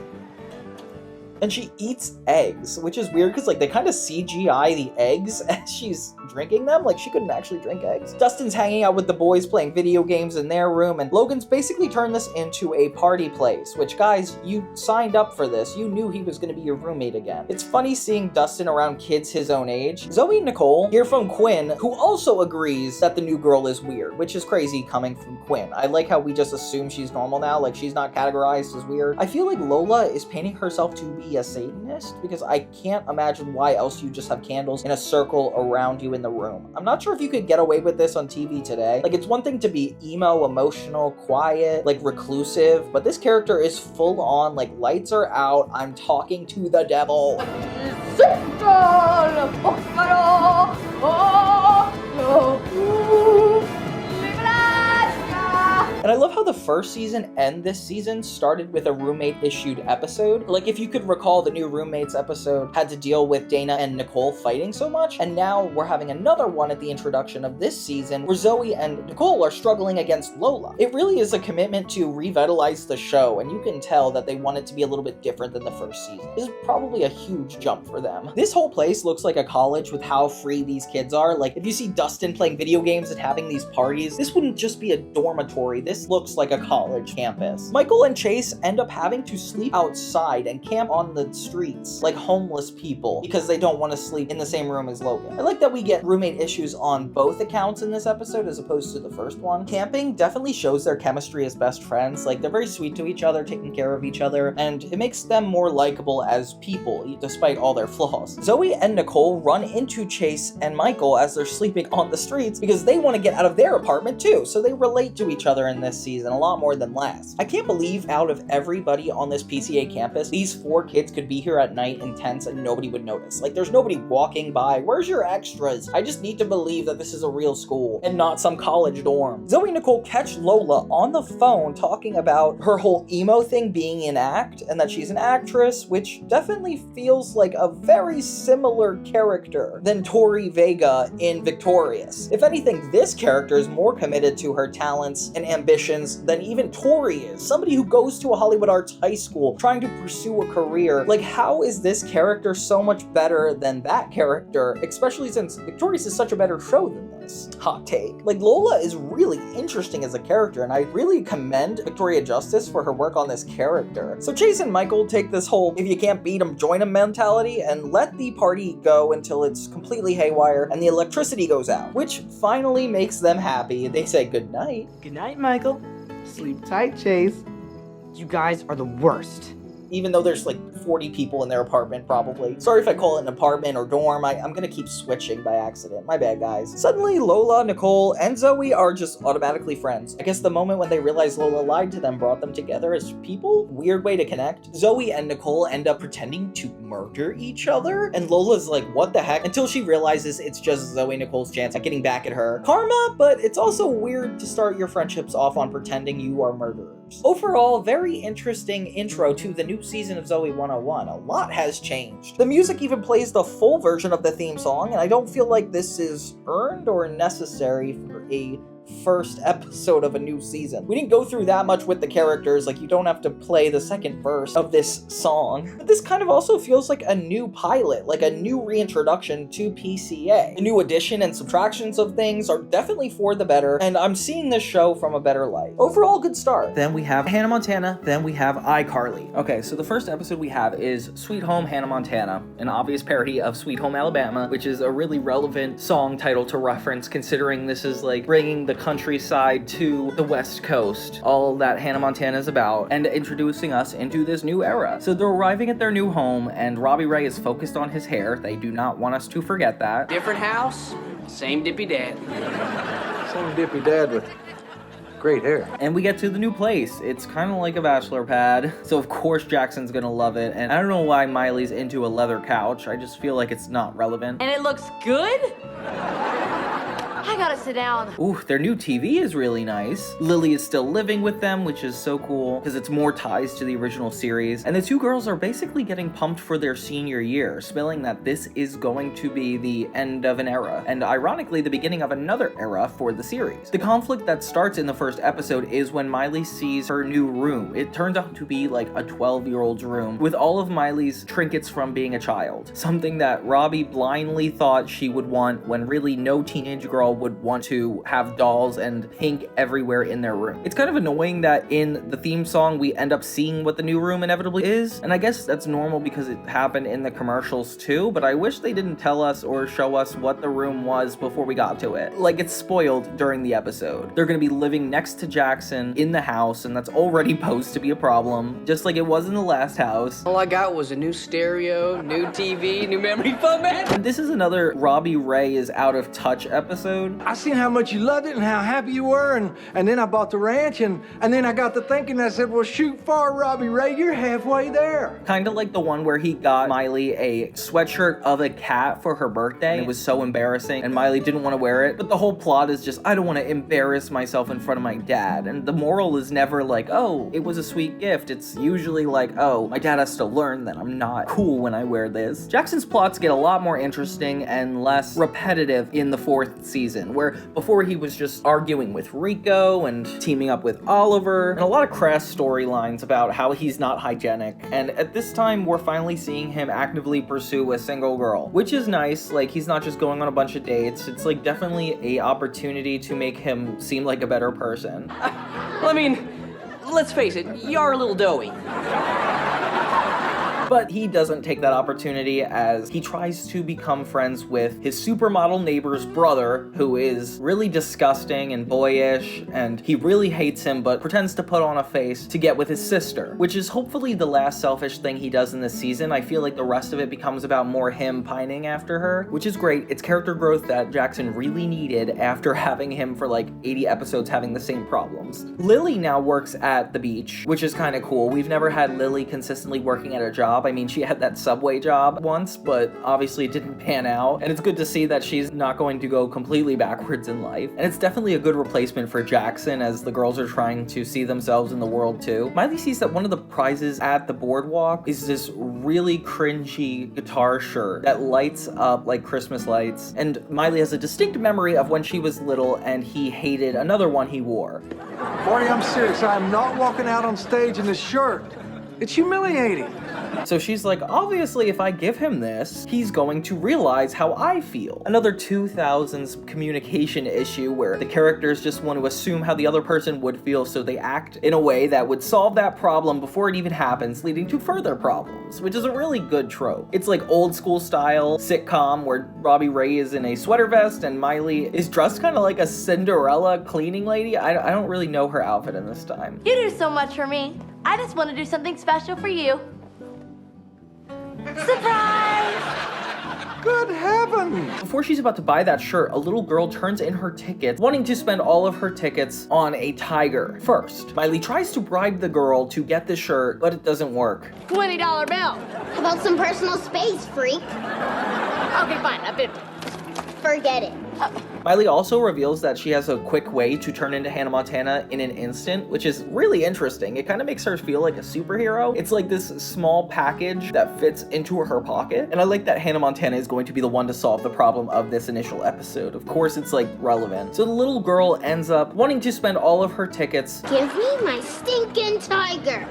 Speaker 3: And she eats eggs, which is weird because, like, they kind of CGI the eggs as she's drinking them. Like, she couldn't actually drink eggs. Dustin's hanging out with the boys playing video games in their room, and Logan's basically turned this into a party place, which, guys, you signed up for this. You knew he was going to be your roommate again. It's funny seeing Dustin around kids his own age. Zoey and Nicole hear from Quinn, who also agrees that the new girl is weird, which is crazy coming from Quinn. I like how we just assume she's normal now, like she's not categorized as weird. I feel like Lola is painting herself to be a Satanist because I can't imagine why else you just have candles in a circle around you in the room. I'm not sure if you could get away with this on TV today. Like, it's one thing to be emo, emotional, quiet, like reclusive, but this character is full on, like, lights are out, I'm talking to the devil. And I love how the first season and this season started with a roommate-issued episode. Like, if you could recall, the new roommates episode had to deal with Dana and Nicole fighting so much, and now we're having another one at the introduction of this season where Zoey and Nicole are struggling against Lola. It really is a commitment to revitalize the show, and you can tell that they want it to be a little bit different than the first season. This is probably a huge jump for them. This whole place looks like a college with how free these kids are. Like, if you see Dustin playing video games and having these parties, this wouldn't just be a dormitory. This looks like a college campus. Michael and Chase end up having to sleep outside and camp on the streets like homeless people because they don't want to sleep in the same room as Logan. I like that we get roommate issues on both accounts in this episode as opposed to the first one. Camping definitely shows their chemistry as best friends. Like, they're very sweet to each other, taking care of each other, and it makes them more likable as people despite all their flaws. Zoey and Nicole run into Chase and Michael as they're sleeping on the streets because they want to get out of their apartment too, so they relate to each other in this season a lot more than last. I can't believe out of everybody on this PCA campus, these 4 kids could be here at night in tents and nobody would notice. Like, there's nobody walking by. Where's your extras? I just need to believe that this is a real school and not some college dorm. Zoey and Nicole catch Lola on the phone talking about her whole emo thing being an act and that she's an actress, which definitely feels like a very similar character than Tori Vega in Victorious. If anything, this character is more committed to her talents and ambitions than even Tori is. Somebody who goes to a Hollywood Arts high school trying to pursue a career. Like, how is this character so much better than that character, especially since Victorious is such a better show than this? Hot take. Like, Lola is really interesting as a character, and I really commend Victoria Justice for her work on this character. So Chase and Michael take this whole if you can't beat 'em, join 'em mentality and let the party go until it's completely haywire and the electricity goes out, which finally makes them happy. They say goodnight.
Speaker 15: Good night, Michael. Sleep tight, Chase. You guys are the worst.
Speaker 3: Even though there's like 40 people in their apartment, probably. Sorry if I call it an apartment or dorm. I'm gonna keep switching by accident. My bad, guys. Suddenly, Lola, Nicole, and Zoey are just automatically friends. I guess the moment when they realized Lola lied to them brought them together as people? Weird way to connect. Zoey and Nicole end up pretending to murder each other, and Lola's like, what the heck? Until she realizes it's just Zoey Nicole's chance at getting back at her. Karma, but it's also weird to start your friendships off on pretending you are murderers. Overall, very interesting intro to the new season of Zoey 101. A lot has changed. The music even plays the full version of the theme song, and I don't feel like this is earned or necessary for a first episode of a new season. We didn't go through that much with the characters, like you don't have to play the second verse of this song. But this kind of also feels like a new pilot, like a new reintroduction to PCA. The new addition and subtractions of things are definitely for the better, and I'm seeing this show from a better light. Overall, good start. Then we have Hannah Montana, then we have iCarly. Okay, so the first episode we have is Sweet Home Hannah Montana, an obvious parody of Sweet Home Alabama, which is a really relevant song title to reference considering this is like bringing the countryside to the West Coast, all that Hannah Montana is about, and introducing us into this new era. So they're arriving at their new home, and Robbie Ray is focused on his hair. They do not want us to forget that.
Speaker 16: Different house, same dippy dad.
Speaker 17: Same dippy dad with great hair.
Speaker 3: And we get to the new place. It's kind of like a bachelor pad, so of course Jackson's gonna love it, and I don't know why Miley's into a leather couch. I just feel like it's not relevant.
Speaker 10: And it looks good? I gotta sit down.
Speaker 3: Ooh, their new TV is really nice. Lily is still living with them, which is so cool, because it's more ties to the original series. And the two girls are basically getting pumped for their senior year, spilling that this is going to be the end of an era, and ironically, the beginning of another era for the series. The conflict that starts in the first episode is when Miley sees her new room. It turns out to be like a 12-year-old's room, with all of Miley's trinkets from being a child. Something that Robbie blindly thought she would want, when really no teenage girl would want to have dolls and pink everywhere in their room. It's kind of annoying that in the theme song we end up seeing what the new room inevitably is, and I guess that's normal because it happened in the commercials too, but I wish they didn't tell us or show us what the room was before we got to it. Like, it's spoiled during the episode. They're gonna be living next to Jackson in the house, and that's already posed to be a problem, just like it was in the last house.
Speaker 16: All I got was a new stereo, new TV, new memory foam, man.
Speaker 3: And this is another Robbie Ray is out of touch episode.
Speaker 17: I seen how much you loved it and how happy you were, and then I bought the ranch, and then I got to thinking, I said, well, shoot far, Robbie Ray, you're halfway there.
Speaker 3: Kind of like the one where he got Miley a sweatshirt of a cat for her birthday. And it was so embarrassing, and Miley didn't want to wear it. But the whole plot is just, I don't want to embarrass myself in front of my dad. And the moral is never like, oh, it was a sweet gift. It's usually like, oh, my dad has to learn that I'm not cool when I wear this. Jackson's plots get a lot more interesting and less repetitive in the fourth season, where before he was just arguing with Rico and teaming up with Oliver, and a lot of crass storylines about how he's not hygienic. And at this time, we're finally seeing him actively pursue a single girl, which is nice. Like, he's not just going on a bunch of dates. It's like definitely a opportunity to make him seem like a better person.
Speaker 16: Well, I mean, let's face it, you're a little doughy.
Speaker 3: But he doesn't take that opportunity as he tries to become friends with his supermodel neighbor's brother, who is really disgusting and boyish, and he really hates him but pretends to put on a face to get with his sister, which is hopefully the last selfish thing he does in this season. I feel like the rest of it becomes about more him pining after her, which is great. It's character growth that Jackson really needed after having him for like 80 episodes having the same problems. Lily now works at the beach, which is kind of cool. We've never had Lily consistently working at a job. I mean, she had that Subway job once, but obviously it didn't pan out, and it's good to see that she's not going to go completely backwards in life. And it's definitely a good replacement for Jackson as the girls are trying to see themselves in the world too. Miley sees that one of the prizes at the boardwalk is this really cringy guitar shirt that lights up like Christmas lights, and Miley has a distinct memory of when she was little and he hated another one he wore.
Speaker 17: Marty, I'm serious. I'm not walking out on stage in this shirt. It's humiliating.
Speaker 3: So she's like, obviously if I give him this, he's going to realize how I feel. Another 2000s communication issue where the characters just want to assume how the other person would feel, so they act in a way that would solve that problem before it even happens, leading to further problems, which is a really good trope. It's like old school style sitcom where Robbie Ray is in a sweater vest and Miley is dressed kind of like a Cinderella cleaning lady. I don't really know her outfit in this time.
Speaker 10: You do so much for me. I just want to do something special for you. Surprise!
Speaker 17: Good heavens!
Speaker 3: Before she's about to buy that shirt, a little girl turns in her tickets, wanting to spend all of her tickets on a tiger first. Miley tries to bribe the girl to get the shirt, but it doesn't work.
Speaker 10: $20 bill.
Speaker 8: How about some personal space, freak?
Speaker 10: Okay, fine, I've been.
Speaker 8: Forget it.
Speaker 3: Miley also reveals that she has a quick way to turn into Hannah Montana in an instant, which is really interesting. It kind of makes her feel like a superhero. It's like this small package that fits into her pocket, and I like that Hannah Montana is going to be the one to solve the problem of this initial episode. Of course, it's like relevant. So the little girl ends up wanting to spend all of her tickets.
Speaker 18: Give me my stinking tiger.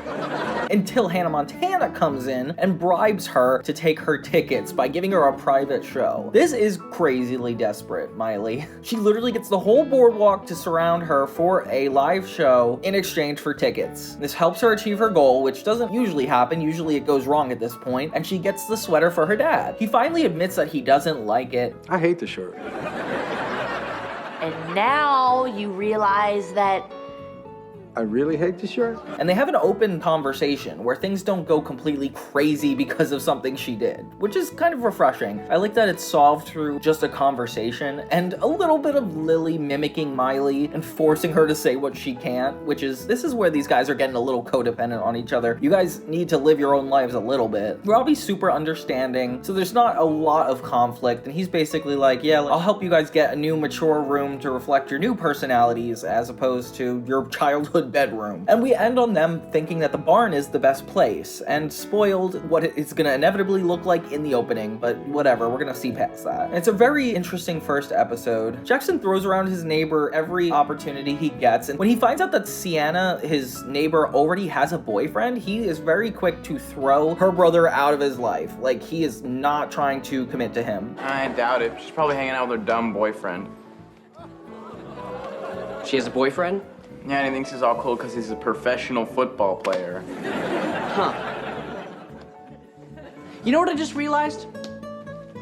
Speaker 3: Until Hannah Montana comes in and bribes her to take her tickets by giving her a private show. This is crazily desperate, Miley. She literally gets the whole boardwalk to surround her for a live show in exchange for tickets. This helps her achieve her goal, which doesn't usually happen. Usually it goes wrong at this point, and she gets the sweater for her dad. He finally admits that he doesn't like it.
Speaker 17: I hate the shirt.
Speaker 10: And now you realize that
Speaker 17: I really hate the shirt.
Speaker 3: And they have an open conversation where things don't go completely crazy because of something she did, which is kind of refreshing. I like that it's solved through just a conversation and a little bit of Lily mimicking Miley and forcing her to say what she can't, this is where these guys are getting a little codependent on each other. You guys need to live your own lives a little bit. Robbie's super understanding, so there's not a lot of conflict, and he's basically like, yeah, I'll help you guys get a new mature room to reflect your new personalities as opposed to your childhood bedroom. And we end on them thinking that the barn is the best place, and spoiled what it's gonna inevitably look like in the opening, but whatever, we're gonna see past that. And it's a very interesting first episode. Jackson throws around his neighbor every opportunity he gets, and when he finds out that Sienna, his neighbor, already has a boyfriend, he is very quick to throw her brother out of his life. Like, he is not trying to commit to him.
Speaker 19: I doubt it. She's probably hanging out with her dumb boyfriend.
Speaker 16: She has a boyfriend?
Speaker 19: Yeah, and he thinks he's all cool because he's a professional football player.
Speaker 16: Huh. You know what I just realized?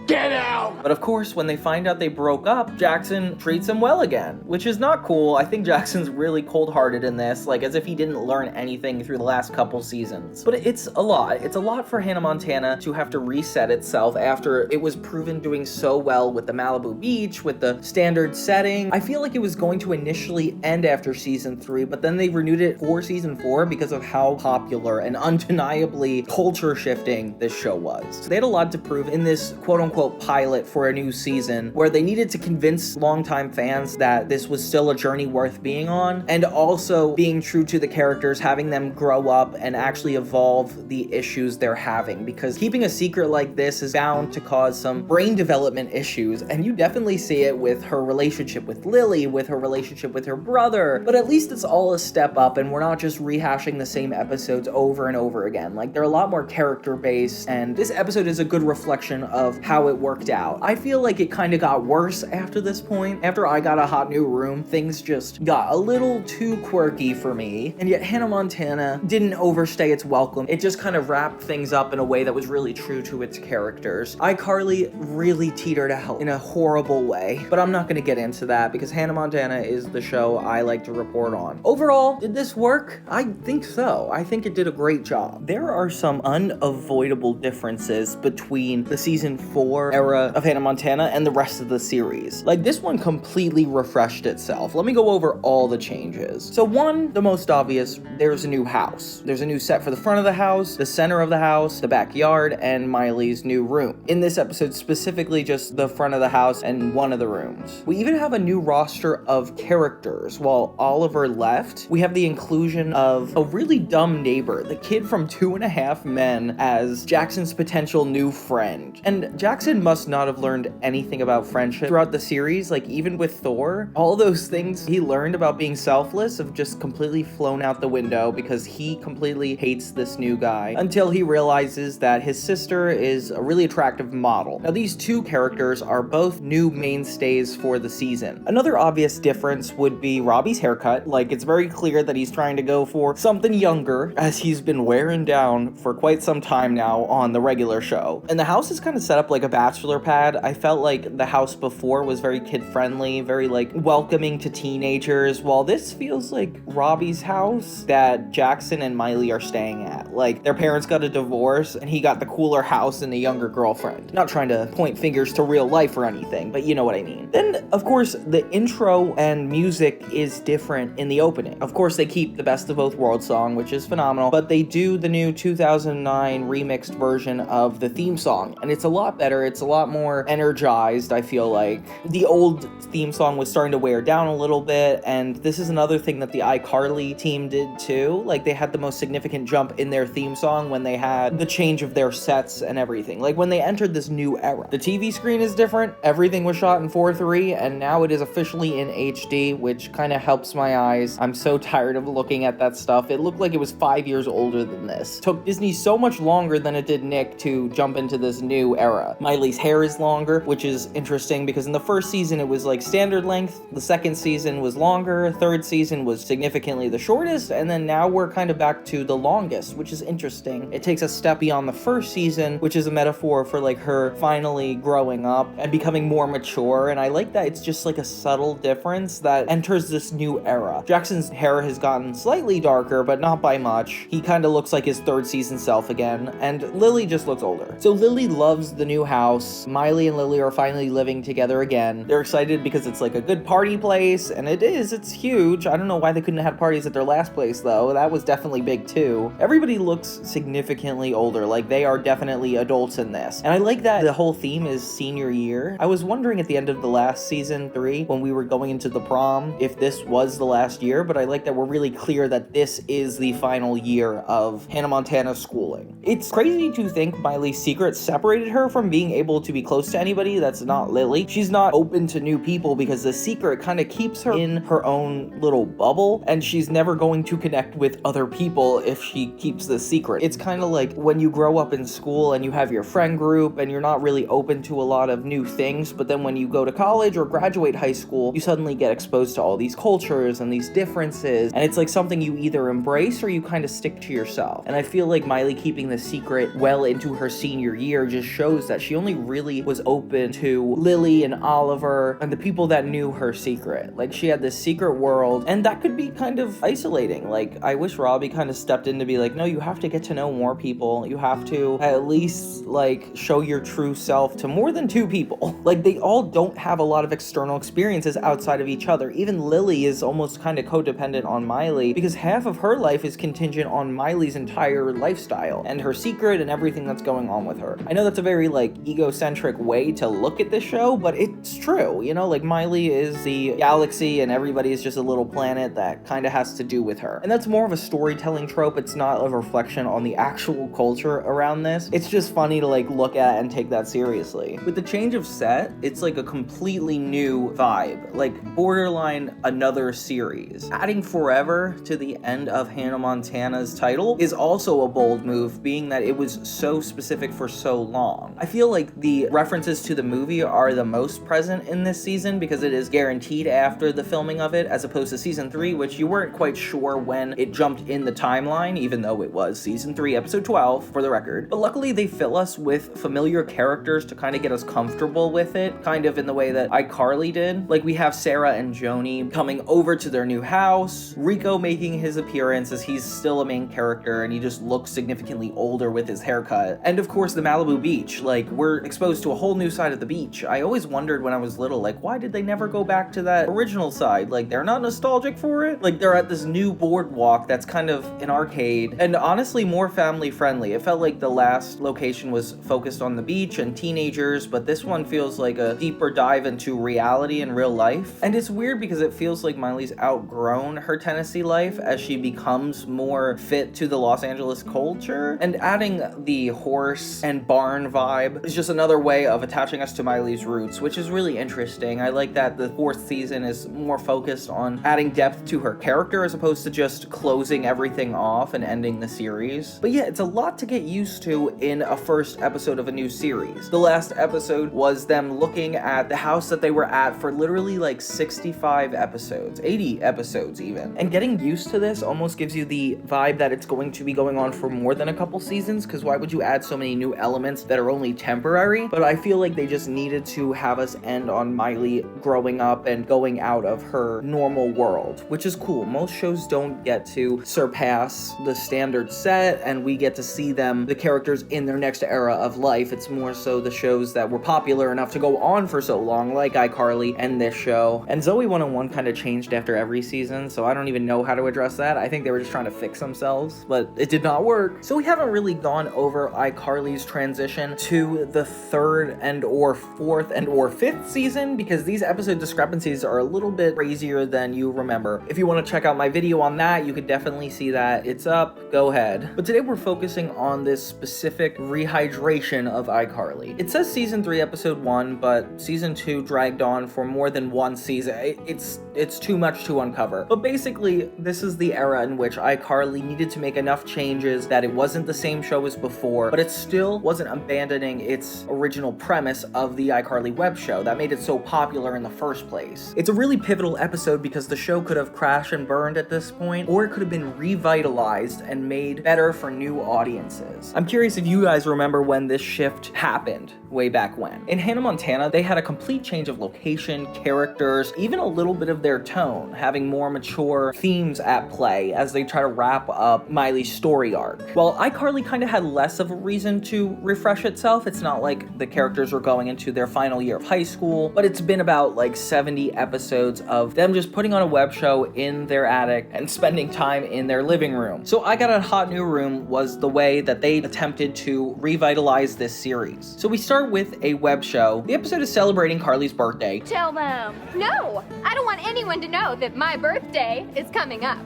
Speaker 16: Get out!
Speaker 3: But of course, when they find out they broke up, Jackson treats him well again, which is not cool. I think Jackson's really cold-hearted in this, like as if he didn't learn anything through the last couple seasons. But it's a lot. It's a lot for Hannah Montana to have to reset itself after it was proven doing so well with the Malibu Beach, with the standard setting. I feel like it was going to initially end after season 3, but then they renewed it for season 4 because of how popular and undeniably culture-shifting this show was. So they had a lot to prove in this quote-unquote pilot for a new season, where they needed to convince longtime fans that this was still a journey worth being on, and also being true to the characters, having them grow up and actually evolve the issues they're having, because keeping a secret like this is bound to cause some brain development issues, and you definitely see it with her relationship with Lily, with her relationship with her brother, but at least it's all a step up, and we're not just rehashing the same episodes over and over again. Like, they're a lot more character-based, and this episode is a good reflection of how it worked out. I feel like it kind of got worse after this point. After I got a hot new room, things just got a little too quirky for me, and yet Hannah Montana didn't overstay its welcome. It just kind of wrapped things up in a way that was really true to its characters. iCarly really teetered out in a horrible way, but I'm not going to get into that because Hannah Montana is the show I like to report on. Overall, did this work? I think so. I think it did a great job. There are some unavoidable differences between the season 4 era of Hannah Montana and the rest of the series. Like, this one completely refreshed itself. Let me go over all the changes. So one, the most obvious, there's a new house. There's a new set for the front of the house, the center of the house, the backyard, and Miley's new room. In this episode, specifically just the front of the house and one of the rooms. We even have a new roster of characters. While Oliver left, we have the inclusion of a really dumb neighbor, the kid from 2.5 Men, as Jackson's potential new friend. And Jackson must not have learned anything about friendship throughout the series. Like, even with Thor, all those things he learned about being selfless have just completely flown out the window because he completely hates this new guy until he realizes that his sister is a really attractive model. Now, these two characters are both new mainstays for the season. Another obvious difference would be Robbie's haircut. Like, it's very clear that he's trying to go for something younger, as he's been wearing down for quite some time now on the regular show. And the house is kind of set up like a bachelor pad. I felt like the house before was very kid-friendly, very like welcoming to teenagers, while this feels like Robbie's house that Jackson and Miley are staying at. Like, their parents got a divorce and he got the cooler house and a younger girlfriend. Not trying to point fingers to real life or anything, but you know what I mean. Then, of course, the intro and music is different in the opening. Of course, they keep the Best of Both Worlds song, which is phenomenal, but they do the new 2009 remixed version of the theme song, and it's a lot better. It's a lot more energized, I feel like. The old theme song was starting to wear down a little bit, and this is another thing that the iCarly team did too. Like, they had the most significant jump in their theme song when they had the change of their sets and everything. Like, when they entered this new era. The TV screen is different, everything was shot in 4:3, and now it is officially in HD, which kind of helps my eyes. I'm so tired of looking at that stuff. It looked like it was 5 years older than this. It took Disney so much longer than it did Nick to jump into this new era. Miley's hair is longer, which is interesting because in the first season it was like standard length, the second season was longer, third season was significantly the shortest, and then now we're kind of back to the longest, which is interesting. It takes a step beyond the first season, which is a metaphor for like her finally growing up and becoming more mature, and I like that it's just like a subtle difference that enters this new era. Jackson's hair has gotten slightly darker, but not by much. He kind of looks like his third season self again, and Lily just looks older. So Lily loves the new house. Miley and Lily are finally living together again. They're excited because it's like a good party place, and it is, it's huge. I don't know why they couldn't have had parties at their last place though. That was definitely big too. Everybody looks significantly older, like they are definitely adults in this. And I like that the whole theme is senior year. I was wondering at the end of the last season 3, when we were going into the prom, if this was the last year, but I like that we're really clear that this is the final year of Hannah Montana's schooling. It's crazy to think Miley's secret separated her from being able to be close to anybody that's not Lily. She's not open to new people because the secret kind of keeps her in her own little bubble, and she's never going to connect with other people if she keeps the secret. It's kind of like when you grow up in school and you have your friend group and you're not really open to a lot of new things, but then when you go to college or graduate high school, you suddenly get exposed to all these cultures and these differences, and it's like something you either embrace or you kind of stick to yourself. And I feel like Miley keeping the secret well into her senior year just shows that she only really was open to Lily and Oliver and the people that knew her secret. Like, she had this secret world, and that could be kind of isolating. Like, I wish Robbie kind of stepped in to be like, no, you have to get to know more people. You have to at least like show your true self to more than 2 people. Like, they all don't have a lot of external experiences outside of each other. Even Lily is almost kind of codependent on Miley because half of her life is contingent on Miley's entire lifestyle and her secret and everything that's going on with her. I know that's a very like egocentric way to look at this show, but it's true, you know, like Miley is the galaxy and everybody is just a little planet that kind of has to do with her. And that's more of a storytelling trope. It's not a reflection on the actual culture around this. It's just funny to like look at and take that seriously. With the change of set, it's like a completely new vibe, like borderline another series. Adding forever to the end of Hannah Montana's title is also a bold move, being that it was so specific for so long. I feel like the references to the movie are the most present in this season because it is guaranteed after the filming of it, as opposed to season 3, which you weren't quite sure when it jumped in the timeline, even though it was season 3, episode 12, for the record. But luckily they fill us with familiar characters to kind of get us comfortable with it, kind of in the way that iCarly did. Like, we have Sarah and Joni coming over to their new house, Rico making his appearance as he's still a main character and he just looks significantly older with his haircut. And of course the Malibu beach, like, we're exposed to a whole new side of the beach. I always wondered when I was little, like, why did they never go back to that original side? Like, they're not nostalgic for it? Like, they're at this new boardwalk that's kind of an arcade and honestly more family friendly. It felt like the last location was focused on the beach and teenagers, but this one feels like a deeper dive into reality and real life. And it's weird because it feels like Miley's outgrown her Tennessee life as she becomes more fit to the Los Angeles culture, and adding the horse and barn vibe is just another way of attaching us to Miley's roots, which is really interesting. I like that the 4th season is more focused on adding depth to her character as opposed to just closing everything off and ending the series. But yeah, it's a lot to get used to in a first episode of a new series. The last episode was them looking at the house that they were at for literally like 65 episodes, 80 episodes even. And getting used to this almost gives you the vibe that it's going to be going on for more than a couple seasons, because why would you add so many new elements that are only temporary? But I feel like they just needed to have us end on Miley growing up and going out of her normal world, which is cool. Most shows don't get to surpass the standard set and we get to see them, the characters, in their next era of life. It's more so the shows that were popular enough to go on for so long, like iCarly and this show. And Zoey 101 kind of changed after every season, so I don't even know how to address that. I think they were just trying to fix themselves, but it did not work. So we haven't really gone over iCarly's transition to in the third and or fourth and or fifth season, because these episode discrepancies are a little bit crazier than you remember. If you want to check out my video on that, you could definitely see that. It's up, go ahead. But today we're focusing on this specific rehydration of iCarly. It says season 3 episode 1, but season 2 dragged on for more than one season. It's too much to uncover. But basically, this is the era in which iCarly needed to make enough changes that it wasn't the same show as before, but it still wasn't abandoning its original premise of the iCarly web show that made it so popular in the first place. It's a really pivotal episode because the show could have crashed and burned at this point, or it could have been revitalized and made better for new audiences. I'm curious if you guys remember when this shift happened way back when. In Hannah Montana, they had a complete change of location, characters, even a little bit of their tone, having more mature themes at play as they try to wrap up Miley's story arc. While iCarly kind of had less of a reason to refresh itself, it's not like the characters were going into their final year of high school, but it's been about like 70 episodes of them just putting on a web show in their attic and spending time in their living room. So I Got a Hot New Room was the way that they attempted to revitalize this series. So we start with a web show. The episode is celebrating Carly's birthday.
Speaker 20: Tell them. No, I don't want anyone to know that my birthday is coming up.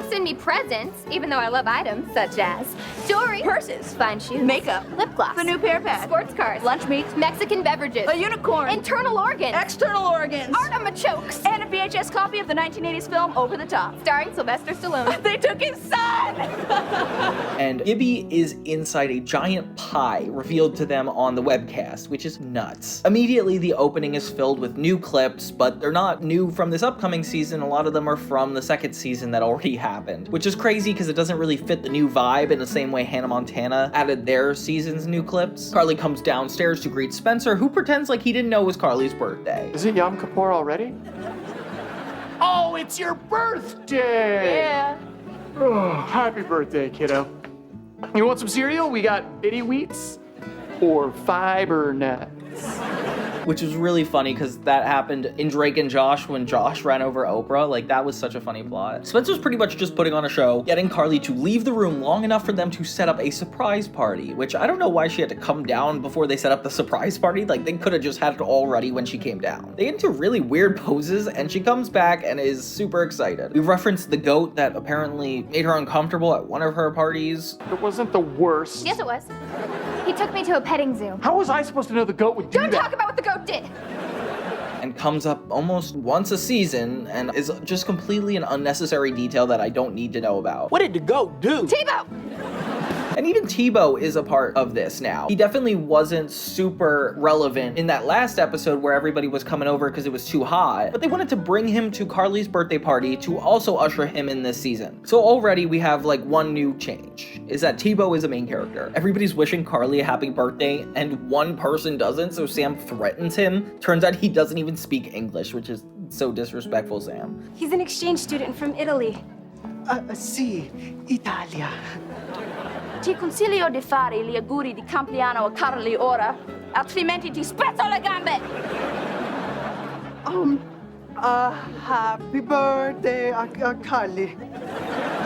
Speaker 20: Send me presents, even though I love items such as jewelry, purses, fine shoes, makeup, lip gloss, a new pair of pants, sports cars, lunch meat, Mexican beverages, a unicorn, internal organs, external organs, art on my chokes, and a VHS copy of the 1980s film Over the Top, starring Sylvester Stallone. They took his son!
Speaker 3: And Gibby is inside a giant pie revealed to them on the webcast, which is nuts. Immediately, the opening is filled with new clips, but they're not new from this upcoming season. A lot of them are from the second season that already happened, which is crazy because it doesn't really fit the new vibe in the same way Hannah Montana added their season's new clips. Carly comes downstairs to greet Spencer, who pretends like he didn't know it was Carly's birthday.
Speaker 19: Is it Yom Kippur already?
Speaker 2: Oh, it's your birthday!
Speaker 20: Yeah.
Speaker 2: Oh, happy birthday, kiddo. You want some cereal? We got bitty wheats or fiber nuts.
Speaker 3: Which was really funny because that happened in Drake and Josh when Josh ran over Oprah. Like, that was such a funny plot. Spencer's pretty much just putting on a show, getting Carly to leave the room long enough for them to set up a surprise party, which I don't know why she had to come down before they set up the surprise party. Like, they could have just had it all ready when she came down. They get into really weird poses, and she comes back and is super excited. We referenced the goat that apparently made her uncomfortable at one of her parties.
Speaker 2: It wasn't the worst.
Speaker 20: Yes, it was. He took me to a petting zoo.
Speaker 2: How was I supposed to know the goat would do that?
Speaker 20: Don't talk about what the goat did!
Speaker 3: And comes up almost once a season and is just completely an unnecessary detail that I don't need to know about.
Speaker 15: What did the goat do?
Speaker 20: Tebow!
Speaker 3: And even Tebow is a part of this now. He definitely wasn't super relevant in that last episode where everybody was coming over because it was too hot, but they wanted to bring him to Carly's birthday party to also usher him in this season. So already we have like one new change, is that Tebow is a main character. Everybody's wishing Carly a happy birthday and one person doesn't, so Sam threatens him. Turns out he doesn't even speak English, which is so disrespectful, Sam.
Speaker 20: He's an exchange student from Italy.
Speaker 15: Sì, Italia.
Speaker 20: Ti consiglio di fare gli auguri di compleanno a Carly ora, altrimenti ti spezzo le gambe!
Speaker 15: Happy birthday, Carly.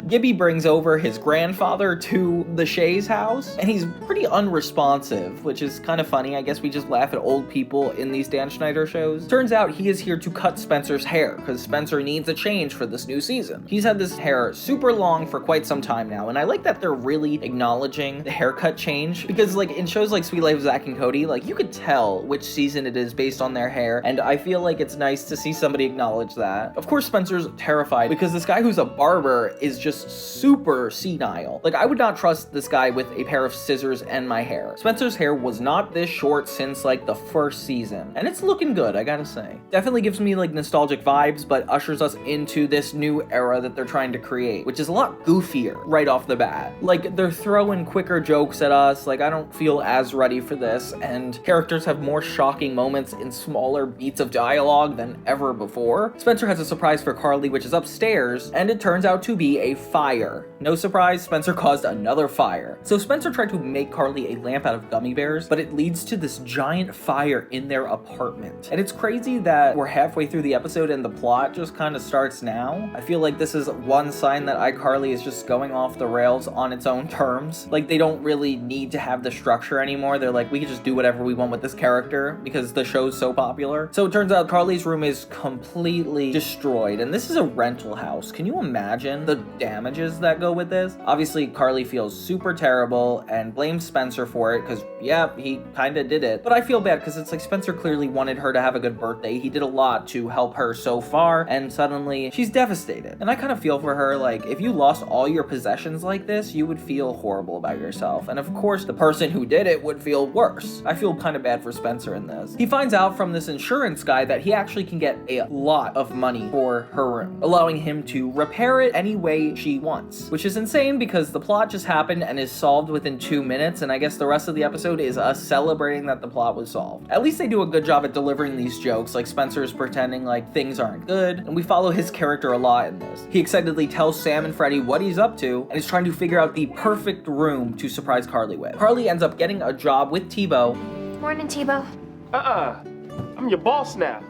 Speaker 3: Gibby brings over his grandfather to the Shay's house, and he's pretty unresponsive, which is kind of funny. I guess we just laugh at old people in these Dan Schneider shows. Turns out he is here to cut Spencer's hair, because Spencer needs a change for this new season. He's had this hair super long for quite some time now, and I like that they're really acknowledging the haircut change, because like in shows like Sweet Life of Zack and Cody, like you could tell which season it is based on their hair, and I feel like it's nice to see somebody acknowledge that. Of course, Spencer's terrified because this guy who's a barber is just super senile. Like, I would not trust this guy with a pair of scissors and my hair. Spencer's hair was not this short since like the first season, and it's looking good, I gotta say. Definitely gives me like nostalgic vibes, but ushers us into this new era that they're trying to create, which is a lot goofier right off the bat. Like, they're throwing quicker jokes at us. Like, I don't feel as ready for this, and characters have more shocking moments in smaller beats of dialogue than ever before. Spencer has a surprise for Carly, which is upstairs, and it turns out to be a fire. No surprise, Spencer caused another fire. So Spencer tried to make Carly a lamp out of gummy bears, but it leads to this giant fire in their apartment. And it's crazy that we're halfway through the episode and the plot just kind of starts now. I feel like this is one sign that iCarly is just going off the rails on its own terms. Like, they don't really need to have the structure anymore. They're like, we can just do whatever we want with this character because the show's so popular. So it turns out Carly's room is completely destroyed, and this is a rental house. Can you imagine the damages that go with this? Obviously, Carly feels super terrible and blames Spencer for it because, yeah, he kind of did it. But I feel bad because it's like Spencer clearly wanted her to have a good birthday. He did a lot to help her so far, and suddenly she's devastated. And I kind of feel for her. Like, if you lost all your possessions like this, you would feel horrible about yourself. And of course, the person who did it would feel worse. I feel kind of bad for Spencer in this. He finds out from this insurance guy that he actually can get a lot of money for her room, allowing him to repair it any way she wants, which is insane because the plot just happened and is solved within 2 minutes, and I guess the rest of the episode is us celebrating that the plot was solved. At least they do a good job at delivering these jokes, like Spencer's pretending like things aren't good, and we follow his character a lot in this. He excitedly tells Sam and Freddie what he's up to, and is trying to figure out the perfect room to surprise Carly with. Carly ends up getting a job with Tebow.
Speaker 8: Morning, Tebow.
Speaker 2: I'm your boss now.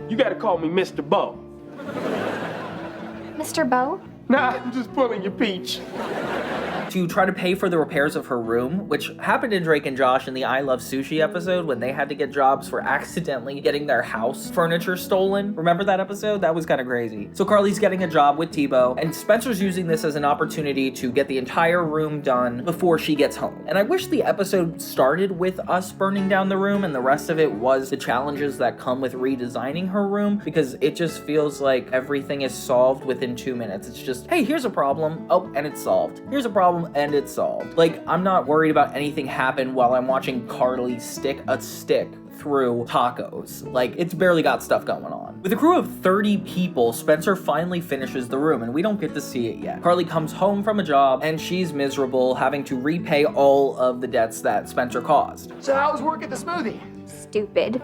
Speaker 2: You gotta call me Mr. Bo.
Speaker 8: Mr. Bo?
Speaker 2: Nah, I'm just pulling your peach.
Speaker 3: To try to pay for the repairs of her room, which happened in Drake and Josh in the I Love Sushi episode when they had to get jobs for accidentally getting their house furniture stolen. Remember that episode? That was kind of crazy. So Carly's getting a job with Tebow, and Spencer's using this as an opportunity to get the entire room done before she gets home. And I wish the episode started with us burning down the room and the rest of it was the challenges that come with redesigning her room, because it just feels like everything is solved within 2 minutes. It's just, hey, here's a problem. Oh, and it's solved. Here's a problem and it's solved. Like, I'm not worried about anything happen while I'm watching Carly stick a stick through tacos. Like, it's barely got stuff going on. With a crew of 30 people, Spencer finally finishes the room, and we don't get to see it yet. Carly comes home from a job, and she's miserable, having to repay all of the debts that Spencer caused.
Speaker 2: So how was work at the smoothie?
Speaker 20: Stupid.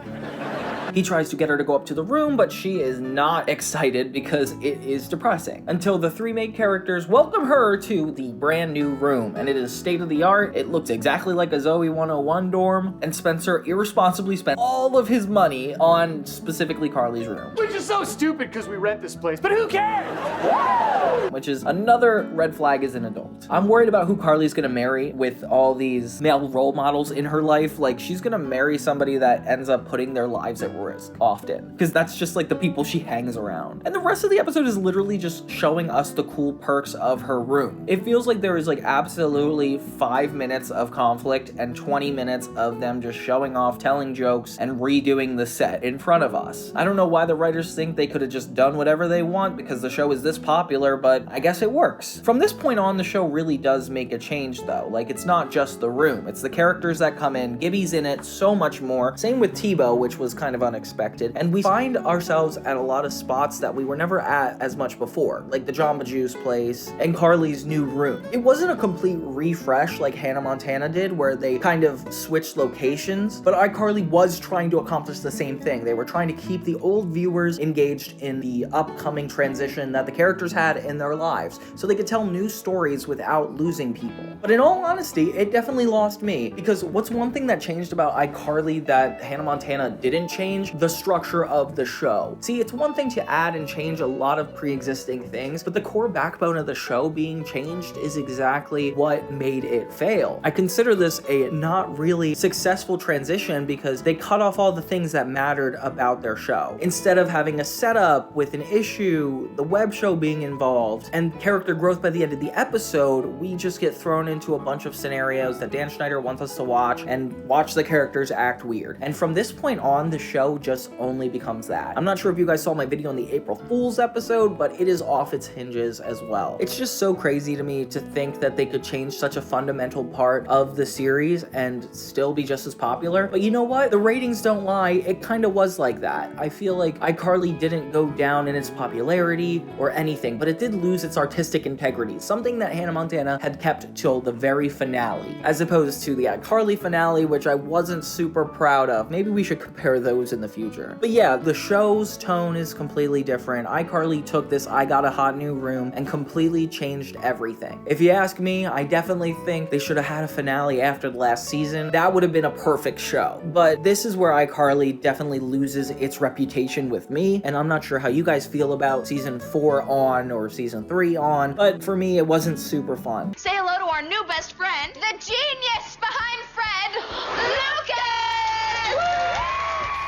Speaker 3: He tries to get her to go up to the room, but she is not excited because it is depressing. Until the three main characters welcome her to the brand new room, and it is state of the art. It looks exactly like a Zoey 101 dorm, and Spencer irresponsibly spent all of his money on specifically Carly's room.
Speaker 2: Which is so stupid because we rent this place, but who cares?
Speaker 3: Which is another red flag as an adult. I'm worried about who Carly's gonna marry with all these male role models in her life. Like, she's gonna marry somebody that ends up putting their lives at risk often, because that's just like the people she hangs around. And the rest of the episode is literally just showing us the cool perks of her room. It feels like there is like absolutely 5 minutes of conflict and 20 minutes of them just showing off, telling jokes, and redoing the set in front of us. I don't know why the writers think they could have just done whatever they want because the show is this popular, but I guess it works. From this point on, the show really does make a change though. Like, it's not just the room, it's the characters that come in. Gibby's in it so much more. Same with Tebow, which was kind of unexpected. And we find ourselves at a lot of spots that we were never at as much before, like the Jamba Juice place and Carly's new room. It wasn't a complete refresh like Hannah Montana did, where they kind of switched locations, but iCarly was trying to accomplish the same thing. They were trying to keep the old viewers engaged in the upcoming transition that the characters had in their lives, so they could tell new stories without losing people. But in all honesty, it definitely lost me, because what's one thing that changed about iCarly that Hannah Montana didn't change? The structure of the show. See, it's one thing to add and change a lot of pre-existing things, but the core backbone of the show being changed is exactly what made it fail. I consider this a not really successful transition because they cut off all the things that mattered about their show. Instead of having a setup with an issue, the web show being involved, and character growth by the end of the episode, we just get thrown into a bunch of scenarios that Dan Schneider wants us to watch and watch the characters act weird. And from this point on, the show just only becomes that. I'm not sure if you guys saw my video on the April Fool's episode, but it is off its hinges as well. It's just so crazy to me to think that they could change such a fundamental part of the series and still be just as popular. But you know what? The ratings don't lie. It kind of was like that. I feel like iCarly didn't go down in its popularity or anything, but it did lose its artistic integrity, something that Hannah Montana had kept till the very finale, as opposed to the iCarly finale, which I wasn't super proud of. Maybe we should compare those in the future. But yeah, the show's tone is completely different. iCarly took this I Got a Hot New Room and completely changed everything. If you ask me, I definitely think they should have had a finale after the last season. That would have been a perfect show. But this is where iCarly definitely loses its reputation with me, and I'm not sure how you guys feel about season 4 on or season 3 on, but for me, it wasn't super fun.
Speaker 20: Say hello to our new best friend, the genius behind Fred, Lucas!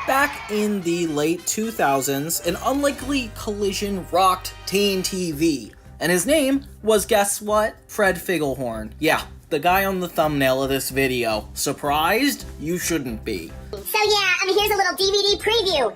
Speaker 3: Back in the late 2000s, an unlikely collision rocked teen TV, and his name was, guess what? Fred Figglehorn. Yeah, the guy on the thumbnail of this video. Surprised? You shouldn't be.
Speaker 18: So yeah, here's a little DVD preview.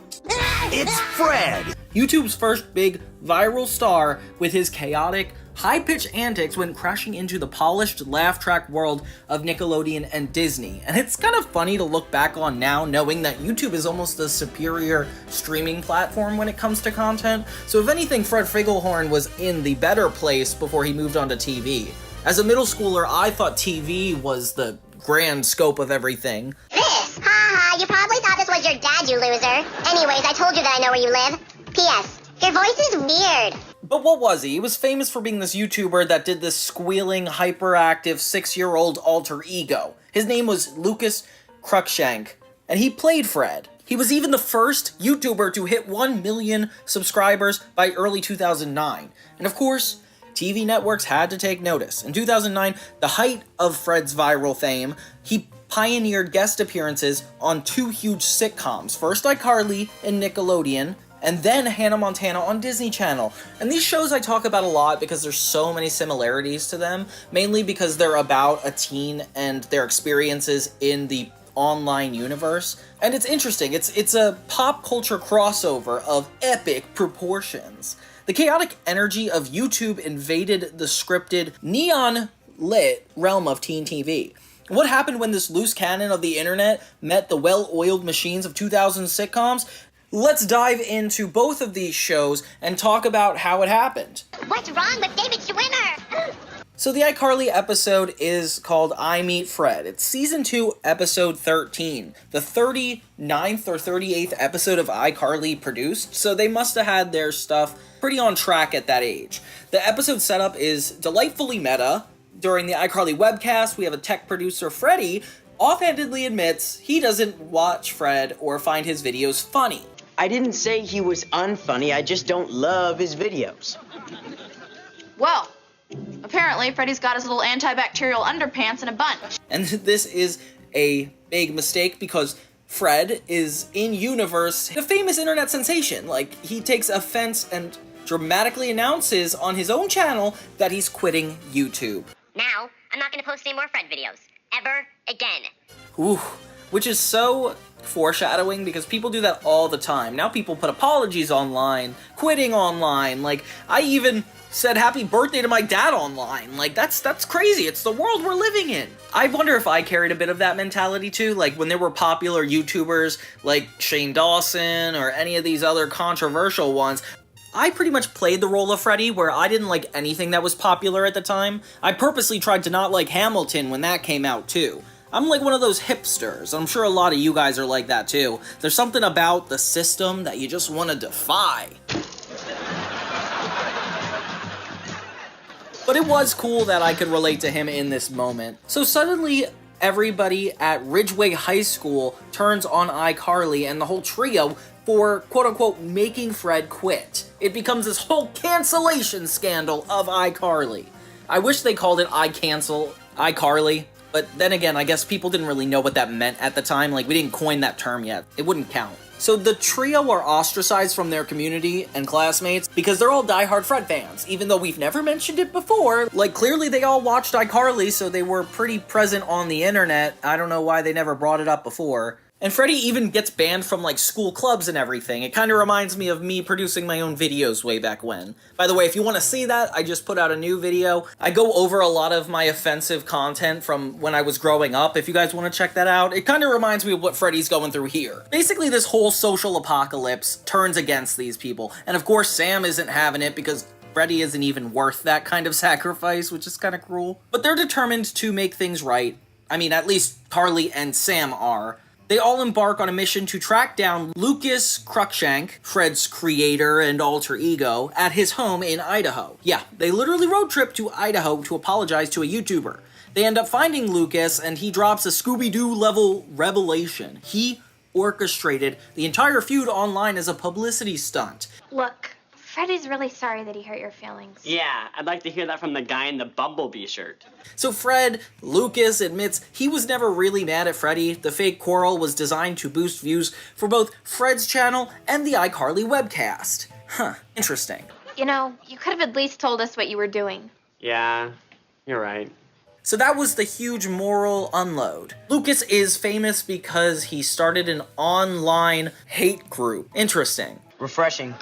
Speaker 3: It's Fred! YouTube's first big viral star with his chaotic, high-pitched antics when crashing into the polished laugh track world of Nickelodeon and Disney. And it's kind of funny to look back on now, knowing that YouTube is almost a superior streaming platform when it comes to content. So if anything, Fred Figglehorn was in the better place before he moved on to TV. As a middle schooler, I thought TV was the grand scope of everything.
Speaker 18: This? Ha, you probably thought this was your dad, you loser. Anyways, I told you that I know where you live. P.S. Your voice is weird.
Speaker 3: But what was he? He was famous for being this YouTuber that did this squealing, hyperactive 6-year-old alter ego. His name was Lucas Cruikshank, and he played Fred. He was even the first YouTuber to hit 1 million subscribers by early 2009. And of course, TV networks had to take notice. In 2009, the height of Fred's viral fame, he pioneered guest appearances on 2 huge sitcoms. First iCarly and Nickelodeon, and then Hannah Montana on Disney Channel. And these shows I talk about a lot because there's so many similarities to them, mainly because they're about a teen and their experiences in the online universe. And it's interesting, it's a pop culture crossover of epic proportions. The chaotic energy of YouTube invaded the scripted, neon-lit realm of teen TV. What happened when this loose cannon of the internet met the well-oiled machines of 2000 sitcoms? Let's dive into both of these shows and talk about how it happened.
Speaker 18: What's wrong with David Schwimmer?
Speaker 3: So the iCarly episode is called I Meet Fred. It's season 2, episode 13. The 39th or 38th episode of iCarly produced, so they must have had their stuff pretty on track at that age. The episode setup is delightfully meta. During the iCarly webcast, we have a tech producer, Freddie, offhandedly admits he doesn't watch Fred or find his videos funny.
Speaker 21: I didn't say he was unfunny, I just don't love his videos.
Speaker 22: Well, apparently Freddy's got his little antibacterial underpants in a bunch.
Speaker 3: And this is a big mistake because Fred is in-universe a famous internet sensation. Like, he takes offense and dramatically announces on his own channel that he's quitting YouTube.
Speaker 18: Now, I'm not gonna post any more Fred videos. Ever again.
Speaker 3: Ooh, which is so foreshadowing because people do that all the time. Now people put apologies online, quitting online. Like, I even said happy birthday to my dad online. Like, that's crazy. It's the world we're living in. I wonder if I carried a bit of that mentality too. Like, when there were popular YouTubers like Shane Dawson or any of these other controversial ones, I pretty much played the role of Freddie where I didn't like anything that was popular at the time. I purposely tried to not like Hamilton when that came out too. I'm like one of those hipsters. I'm sure a lot of you guys are like that too. There's something about the system that you just want to defy. But it was cool that I could relate to him in this moment. So suddenly, everybody at Ridgeway High School turns on iCarly and the whole trio for, quote-unquote, making Fred quit. It becomes this whole cancellation scandal of iCarly. I wish they called it iCarly, but then again, I guess people didn't really know what that meant at the time. Like, we didn't coin that term yet. It wouldn't count. So the trio are ostracized from their community and classmates because they're all diehard Fred fans, even though we've never mentioned it before. Like, clearly they all watched iCarly, so they were pretty present on the internet. I don't know why they never brought it up before. And Freddie even gets banned from, like, school clubs and everything. It kind of reminds me of me producing my own videos way back when. By the way, if you want to see that, I just put out a new video. I go over a lot of my offensive content from when I was growing up. If you guys want to check that out, it kind of reminds me of what Freddie's going through here. Basically, this whole social apocalypse turns against these people. And of course, Sam isn't having it because Freddie isn't even worth that kind of sacrifice, which is kind of cruel. But they're determined to make things right. I mean, at least Carly and Sam are. They all embark on a mission to track down Lucas Cruikshank, Fred's creator and alter ego, at his home in Idaho. Yeah, they literally road trip to Idaho to apologize to a YouTuber. They end up finding Lucas, and he drops a Scooby-Doo level revelation. He orchestrated the entire feud online as a publicity stunt.
Speaker 8: Look, Freddie's really sorry that he hurt your feelings.
Speaker 6: Yeah, I'd like to hear that from the guy in the Bumblebee shirt.
Speaker 3: So Fred, Lucas admits he was never really mad at Freddie. The fake quarrel was designed to boost views for both Fred's channel and the iCarly webcast. Huh, interesting.
Speaker 20: You know, you could have at least told us what you were doing.
Speaker 6: Yeah, you're right.
Speaker 3: So that was the huge moral unload. Lucas is famous because he started an online hate group. Interesting.
Speaker 21: Refreshing.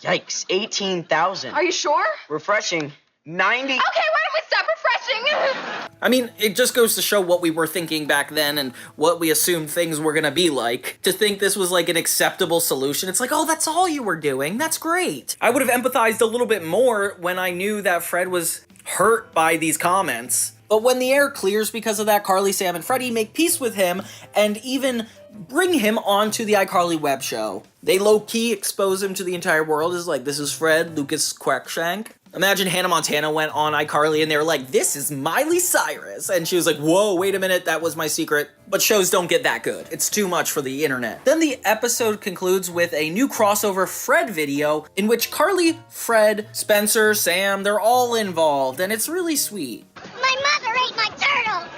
Speaker 21: Yikes, 18,000.
Speaker 20: Are you sure?
Speaker 21: Refreshing. 90.
Speaker 20: Okay, why don't we stop refreshing?
Speaker 3: I mean, it just goes to show what we were thinking back then and what we assumed things were gonna be like. To think this was like an acceptable solution, it's like, oh, that's all you were doing, that's great. I would have empathized a little bit more when I knew that Fred was hurt by these comments. But when the air clears because of that, Carly, Sam, and Freddie make peace with him and even bring him onto the iCarly web show. They low-key expose him to the entire world as like, this is Fred, Lucas Cruikshank. Imagine Hannah Montana went on iCarly and they were like, this is Miley Cyrus. And she was like, whoa, wait a minute, that was my secret. But shows don't get that good. It's too much for the internet. Then the episode concludes with a new crossover Fred video in which Carly, Fred, Spencer, Sam, they're all involved. And it's really sweet.
Speaker 18: My mother ate my turtle.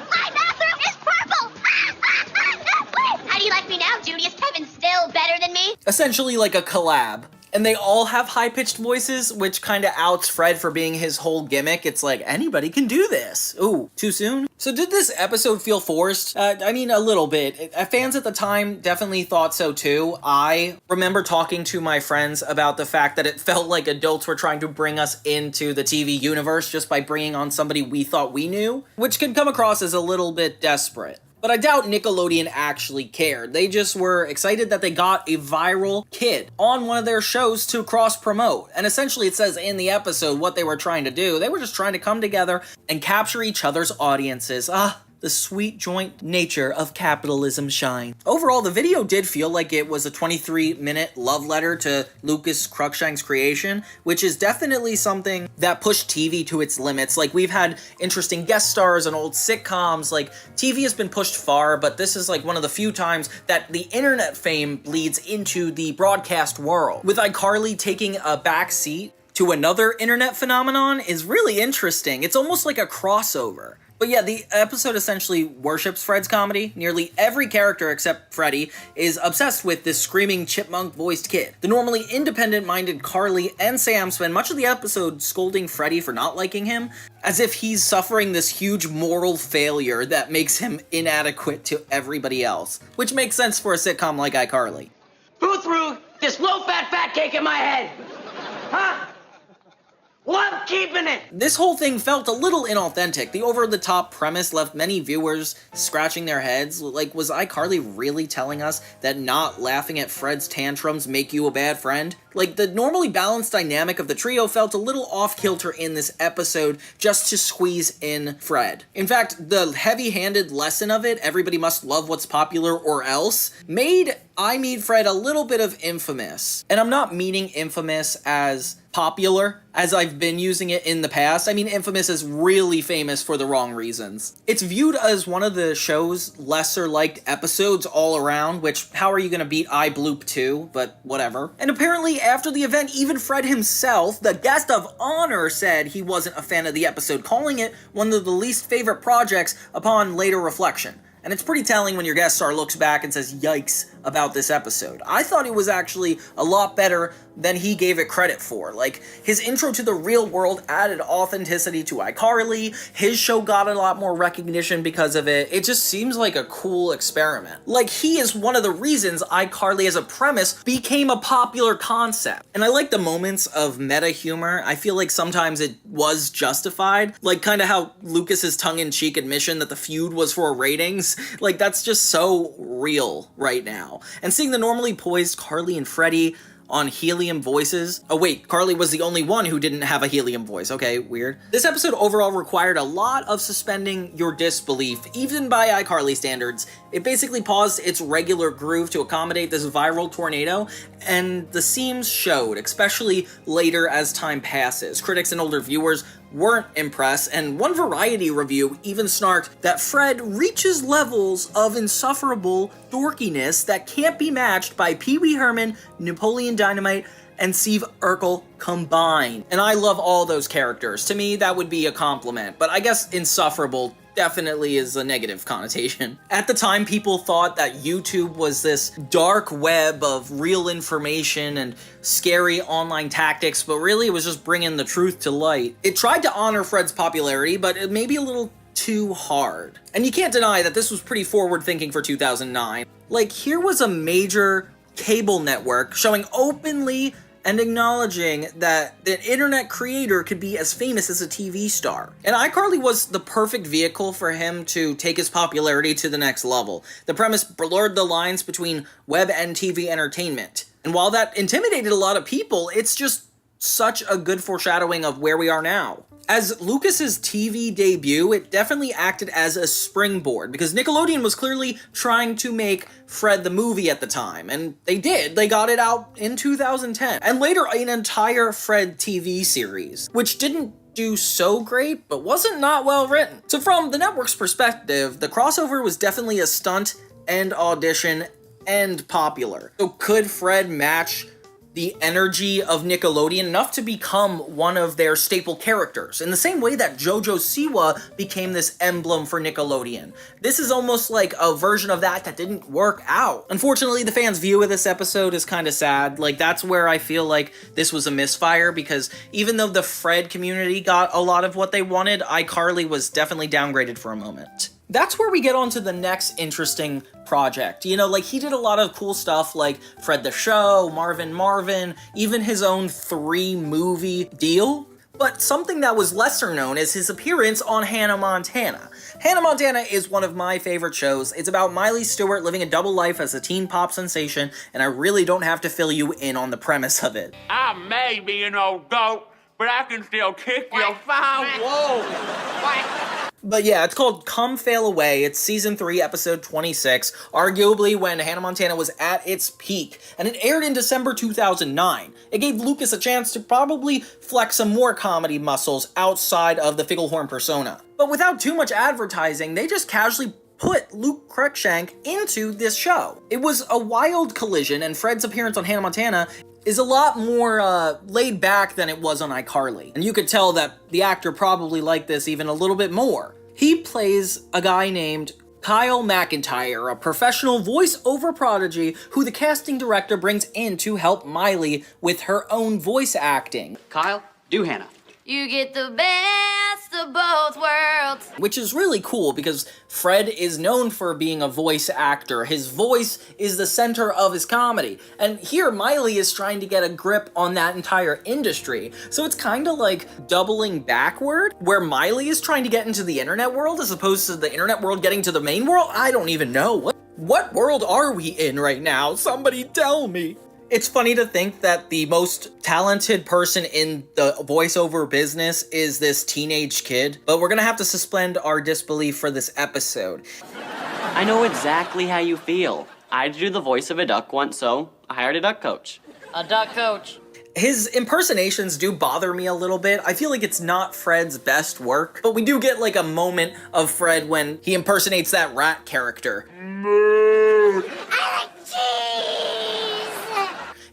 Speaker 18: My bathroom is purple. How do you like me now, Judy? Is Kevin still better than me?
Speaker 3: Essentially like a collab. And they all have high-pitched voices, which kind of outs Fred for being his whole gimmick. It's like, anybody can do this. Ooh, too soon? So did this episode feel forced? I mean, a little bit. Fans at the time definitely thought so too. I remember talking to my friends about the fact that it felt like adults were trying to bring us into the TV universe just by bringing on somebody we thought we knew, which could come across as a little bit desperate. But I doubt Nickelodeon actually cared. They just were excited that they got a viral kid on one of their shows to cross-promote. And essentially it says in the episode what they were trying to do. They were just trying to come together and capture each other's audiences. The sweet joint nature of capitalism shine. Overall, the video did feel like it was a 23-minute love letter to Lucas Cruikshank's creation, which is definitely something that pushed TV to its limits. Like, we've had interesting guest stars on old sitcoms. Like, TV has been pushed far, but this is like one of the few times that the internet fame bleeds into the broadcast world. With iCarly taking a back seat to another internet phenomenon is really interesting. It's almost like a crossover. But yeah, the episode essentially worships Fred's comedy. Nearly every character except Freddie is obsessed with this screaming chipmunk-voiced kid. The normally independent-minded Carly and Sam spend much of the episode scolding Freddie for not liking him, as if he's suffering this huge moral failure that makes him inadequate to everybody else. Which makes sense for a sitcom like iCarly.
Speaker 6: Who threw this low-fat fat cake in my head? Huh? Well, I'm keeping it!
Speaker 3: This whole thing felt a little inauthentic. The over-the-top premise left many viewers scratching their heads. Like, was iCarly really telling us that not laughing at Fred's tantrums make you a bad friend? Like, the normally balanced dynamic of the trio felt a little off-kilter in this episode just to squeeze in Fred. In fact, the heavy-handed lesson of it, everybody must love what's popular or else, made I Meet Fred a little bit of infamous. And I'm not meaning infamous as popular, as I've been using it in the past. I mean, infamous is really famous for the wrong reasons. It's viewed as one of the show's lesser-liked episodes all around, which, how are you gonna beat Bloop 2? But whatever. And apparently, after the event, even Fred himself, the guest of honor, said he wasn't a fan of the episode, calling it one of the least favorite projects upon later reflection. And it's pretty telling when your guest star looks back and says, yikes, about this episode. I thought it was actually a lot better than he gave it credit for. Like, his intro to the real world added authenticity to iCarly, his show got a lot more recognition because of it. It just seems like a cool experiment. Like, he is one of the reasons iCarly as a premise became a popular concept. And I like the moments of meta humor. I feel like sometimes it was justified. Like, kind of how Lucas's tongue-in-cheek admission that the feud was for ratings. Like, that's just so real right now. And seeing the normally poised Carly and Freddie on helium voices. Oh wait, Carly was the only one who didn't have a helium voice. Okay, weird. This episode overall required a lot of suspending your disbelief, even by iCarly standards. It basically paused its regular groove to accommodate this viral tornado, and the seams showed, especially later as time passes. Critics and older viewers weren't impressed, and one Variety review even snarked that Fred reaches levels of insufferable dorkiness that can't be matched by Pee Wee Herman, Napoleon Dynamite, and Steve Urkel combined. And I love all those characters. To me, that would be a compliment, but I guess insufferable definitely is a negative connotation. At the time, people thought that YouTube was this dark web of real information and scary online tactics, but really it was just bringing the truth to light. It tried to honor Fred's popularity, but it may be a little too hard. And you can't deny that this was pretty forward-thinking for 2009. Like, here was a major cable network showing openly and acknowledging that the internet creator could be as famous as a TV star. And iCarly was the perfect vehicle for him to take his popularity to the next level. The premise blurred the lines between web and TV entertainment. And while that intimidated a lot of people, it's just such a good foreshadowing of where we are now. As Lucas's TV debut, it definitely acted as a springboard, because Nickelodeon was clearly trying to make Fred the movie at the time, and they did. They got it out in 2010, and later an entire Fred TV series, which didn't do so great, but wasn't not well written. So from the network's perspective, the crossover was definitely a stunt and audition and popular. So could Fred match the energy of Nickelodeon enough to become one of their staple characters, in the same way that JoJo Siwa became this emblem for Nickelodeon? This is almost like a version of that didn't work out. Unfortunately, the fans' view of this episode is kind of sad. Like, that's where I feel like this was a misfire, because even though the Fred community got a lot of what they wanted, iCarly was definitely downgraded for a moment. That's where we get on to the next interesting project. You know, like, he did a lot of cool stuff like Fred the Show, Marvin, even his own 3-movie deal. But something that was lesser known is his appearance on Hannah Montana. Hannah Montana is one of my favorite shows. It's about Miley Stewart living a double life as a teen pop sensation, and I really don't have to fill you in on the premise of it.
Speaker 12: I may be an old goat, but I can still kick your fine wool.
Speaker 3: But yeah, it's called Come Fail Away. It's season 3, episode 26, arguably when Hannah Montana was at its peak, and it aired in December 2009. It gave Lucas a chance to probably flex some more comedy muscles outside of the Figglehorn persona. But without too much advertising, they just casually put Luke Cruikshank into this show. It was a wild collision, and Fred's appearance on Hannah Montana is a lot more laid back than it was on iCarly. And you could tell that the actor probably liked this even a little bit more. He plays a guy named Kyle McIntyre, a professional voice-over prodigy who the casting director brings in to help Miley with her own voice acting.
Speaker 5: Kyle, do Hannah.
Speaker 8: You get the best of both worlds.
Speaker 3: Which is really cool because Fred is known for being a voice actor. His voice is the center of his comedy. And here Miley is trying to get a grip on that entire industry. So it's kind of like doubling backward, where Miley is trying to get into the internet world as opposed to the internet world getting to the main world. I don't even know. What world are we in right now? Somebody tell me. It's funny to think that the most talented person in the voiceover business is this teenage kid, but we're gonna have to suspend our disbelief for this episode.
Speaker 5: I know exactly how you feel. I had to do the voice of a duck once, so I hired a duck coach.
Speaker 10: A duck coach.
Speaker 3: His impersonations do bother me a little bit. I feel like it's not Fred's best work, but we do get like a moment of Fred when he impersonates that rat character.
Speaker 18: I like cheese!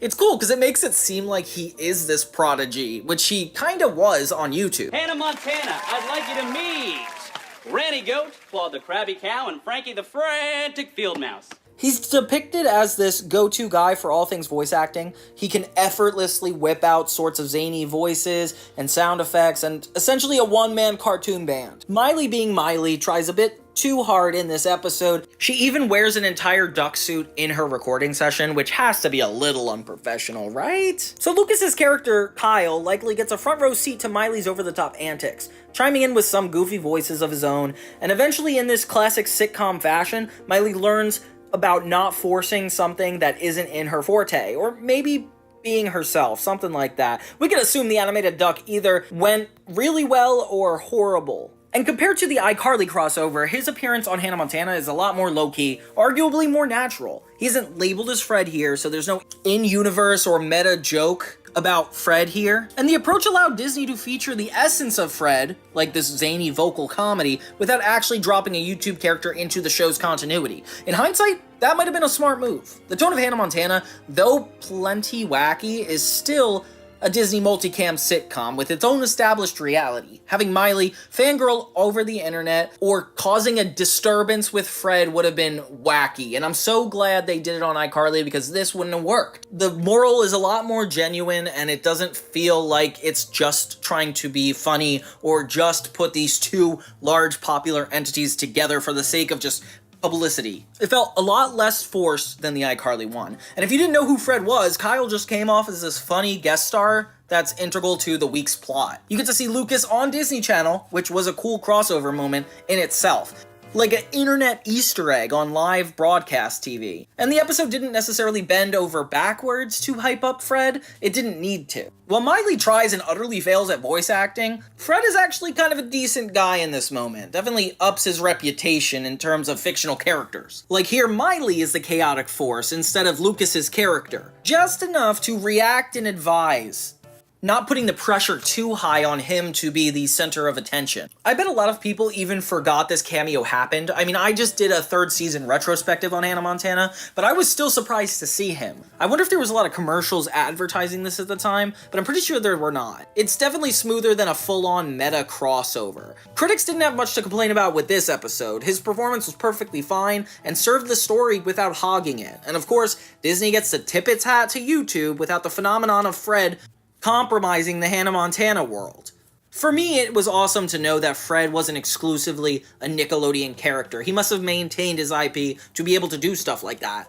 Speaker 3: It's cool because it makes it seem like he is this prodigy, which he kind of was on YouTube.
Speaker 5: Hannah Montana, I'd like you to meet Ranny Goat, Claude the Krabby Cow, and Frankie the Frantic Field Mouse.
Speaker 3: He's depicted as this go-to guy for all things voice acting. He can effortlessly whip out sorts of zany voices and sound effects, and essentially a one-man cartoon band. Miley, being Miley, tries a bit too hard in this episode. She even wears an entire duck suit in her recording session, which has to be a little unprofessional, right? So Lucas's character, Kyle, likely gets a front row seat to Miley's over-the-top antics, chiming in with some goofy voices of his own, and eventually in this classic sitcom fashion, Miley learns about not forcing something that isn't in her forte, or maybe being herself, something like that. We could assume the animated duck either went really well or horrible. And compared to the iCarly crossover, his appearance on Hannah Montana is a lot more low-key, arguably more natural. He isn't labeled as Fred here, so there's no in-universe or meta joke about Fred here. And the approach allowed Disney to feature the essence of Fred, like this zany vocal comedy, without actually dropping a YouTube character into the show's continuity. In hindsight, that might have been a smart move. The tone of Hannah Montana, though plenty wacky, is still a Disney multicam sitcom with its own established reality. Having Miley fangirl over the internet or causing a disturbance with Fred would have been wacky, and I'm so glad they did it on iCarly because this wouldn't have worked. The moral is a lot more genuine, and it doesn't feel like it's just trying to be funny or just put these two large popular entities together for the sake of just publicity. It felt a lot less forced than the iCarly one. And if you didn't know who Fred was, Kyle just came off as this funny guest star that's integral to the week's plot. You get to see Lucas on Disney Channel, which was a cool crossover moment in itself. Like an internet Easter egg on live broadcast TV. And the episode didn't necessarily bend over backwards to hype up Fred, it didn't need to. While Miley tries and utterly fails at voice acting, Fred is actually kind of a decent guy in this moment, definitely ups his reputation in terms of fictional characters. Like here, Miley is the chaotic force instead of Lucas's character, just enough to react and advise, not putting the pressure too high on him to be the center of attention. I bet a lot of people even forgot this cameo happened. I mean, I just did a third season retrospective on Hannah Montana, but I was still surprised to see him. I wonder if there was a lot of commercials advertising this at the time, but I'm pretty sure there were not. It's definitely smoother than a full-on meta crossover. Critics didn't have much to complain about with this episode. His performance was perfectly fine and served the story without hogging it. And of course, Disney gets to tip its hat to YouTube without the phenomenon of Fred compromising the Hannah Montana world. For me, it was awesome to know that Fred wasn't exclusively a Nickelodeon character. He must have maintained his IP to be able to do stuff like that.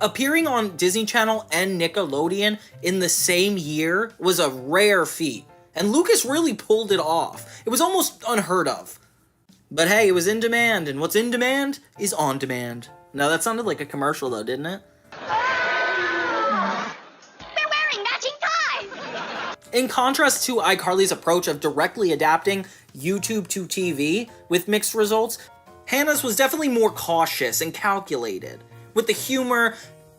Speaker 3: Appearing on Disney Channel and Nickelodeon in the same year was a rare feat, and Lucas really pulled it off. It was almost unheard of. But hey, it was in demand, and what's in demand is on demand. Now that sounded like a commercial though, didn't it? In contrast to iCarly's approach of directly adapting YouTube to TV with mixed results, Hannah's was definitely more cautious and calculated, with the humor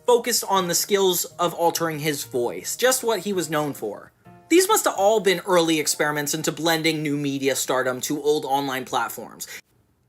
Speaker 3: focused on the skills of altering his voice, just what he was known for. These must have all been early experiments into blending new media stardom to old online platforms.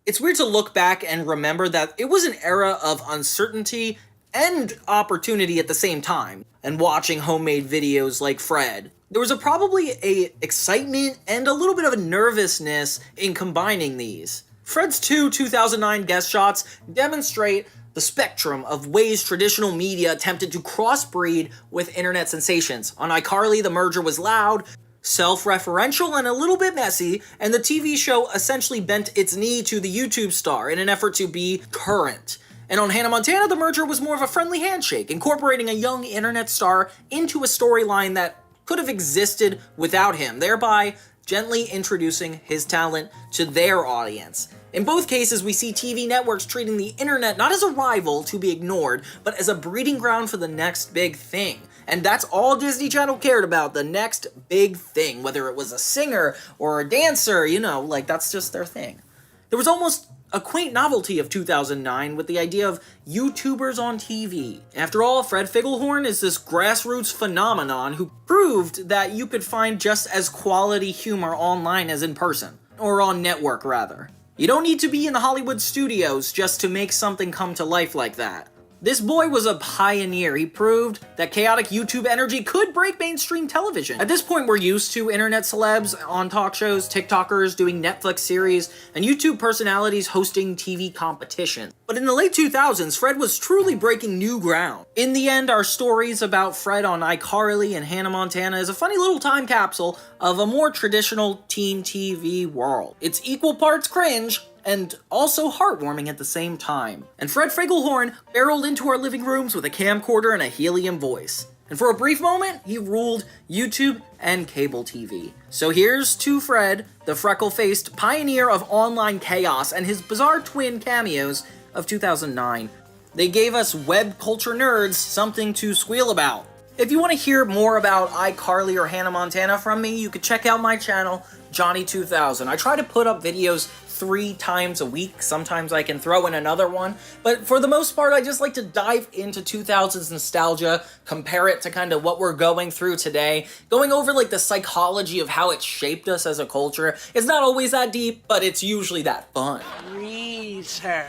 Speaker 3: It's weird to look back and remember that it was an era of uncertainty and opportunity at the same time, and watching homemade videos like Fred. There was probably a excitement and a little bit of a nervousness in combining these. Fred's two 2009 guest shots demonstrate the spectrum of ways traditional media attempted to crossbreed with internet sensations. On iCarly, the merger was loud, self-referential, and a little bit messy, and the TV show essentially bent its knee to the YouTube star in an effort to be current. And on Hannah Montana, the merger was more of a friendly handshake, incorporating a young internet star into a storyline that could have existed without him, thereby gently introducing his talent to their audience. In both cases, we see TV networks treating the internet not as a rival to be ignored, but as a breeding ground for the next big thing. And that's all Disney Channel cared about, the next big thing, whether it was a singer or a dancer, you know, like that's just their thing. There was almost a quaint novelty of 2009 with the idea of YouTubers on TV. After all, Fred Figglehorn is this grassroots phenomenon who proved that you could find just as quality humor online as in person. Or on network, rather. You don't need to be in the Hollywood studios just to make something come to life like that. This boy was a pioneer. He proved that chaotic YouTube energy could break mainstream television. At this point, we're used to internet celebs on talk shows, TikTokers doing Netflix series, and YouTube personalities hosting TV competition. But in the late 2000s, Fred was truly breaking new ground. In the end, our stories about Fred on iCarly and Hannah Montana is a funny little time capsule of a more traditional teen TV world. It's equal parts cringe, and also heartwarming at the same time. And Fred Figglehorn barreled into our living rooms with a camcorder and a helium voice. And for a brief moment, he ruled YouTube and cable TV. So here's to Fred, the freckle-faced pioneer of online chaos, and his bizarre twin cameos of 2009. They gave us web culture nerds something to squeal about. If you want to hear more about iCarly or Hannah Montana from me, you could check out my channel, Johnny2000. I try to put up videos 3 times a week. Sometimes I can throw in another one, but for the most part, I just like to dive into 2000s nostalgia, compare it to kind of what we're going through today, going over like the psychology of how it shaped us as a culture. It's not always that deep, but it's usually that fun.
Speaker 15: Breathe, sir.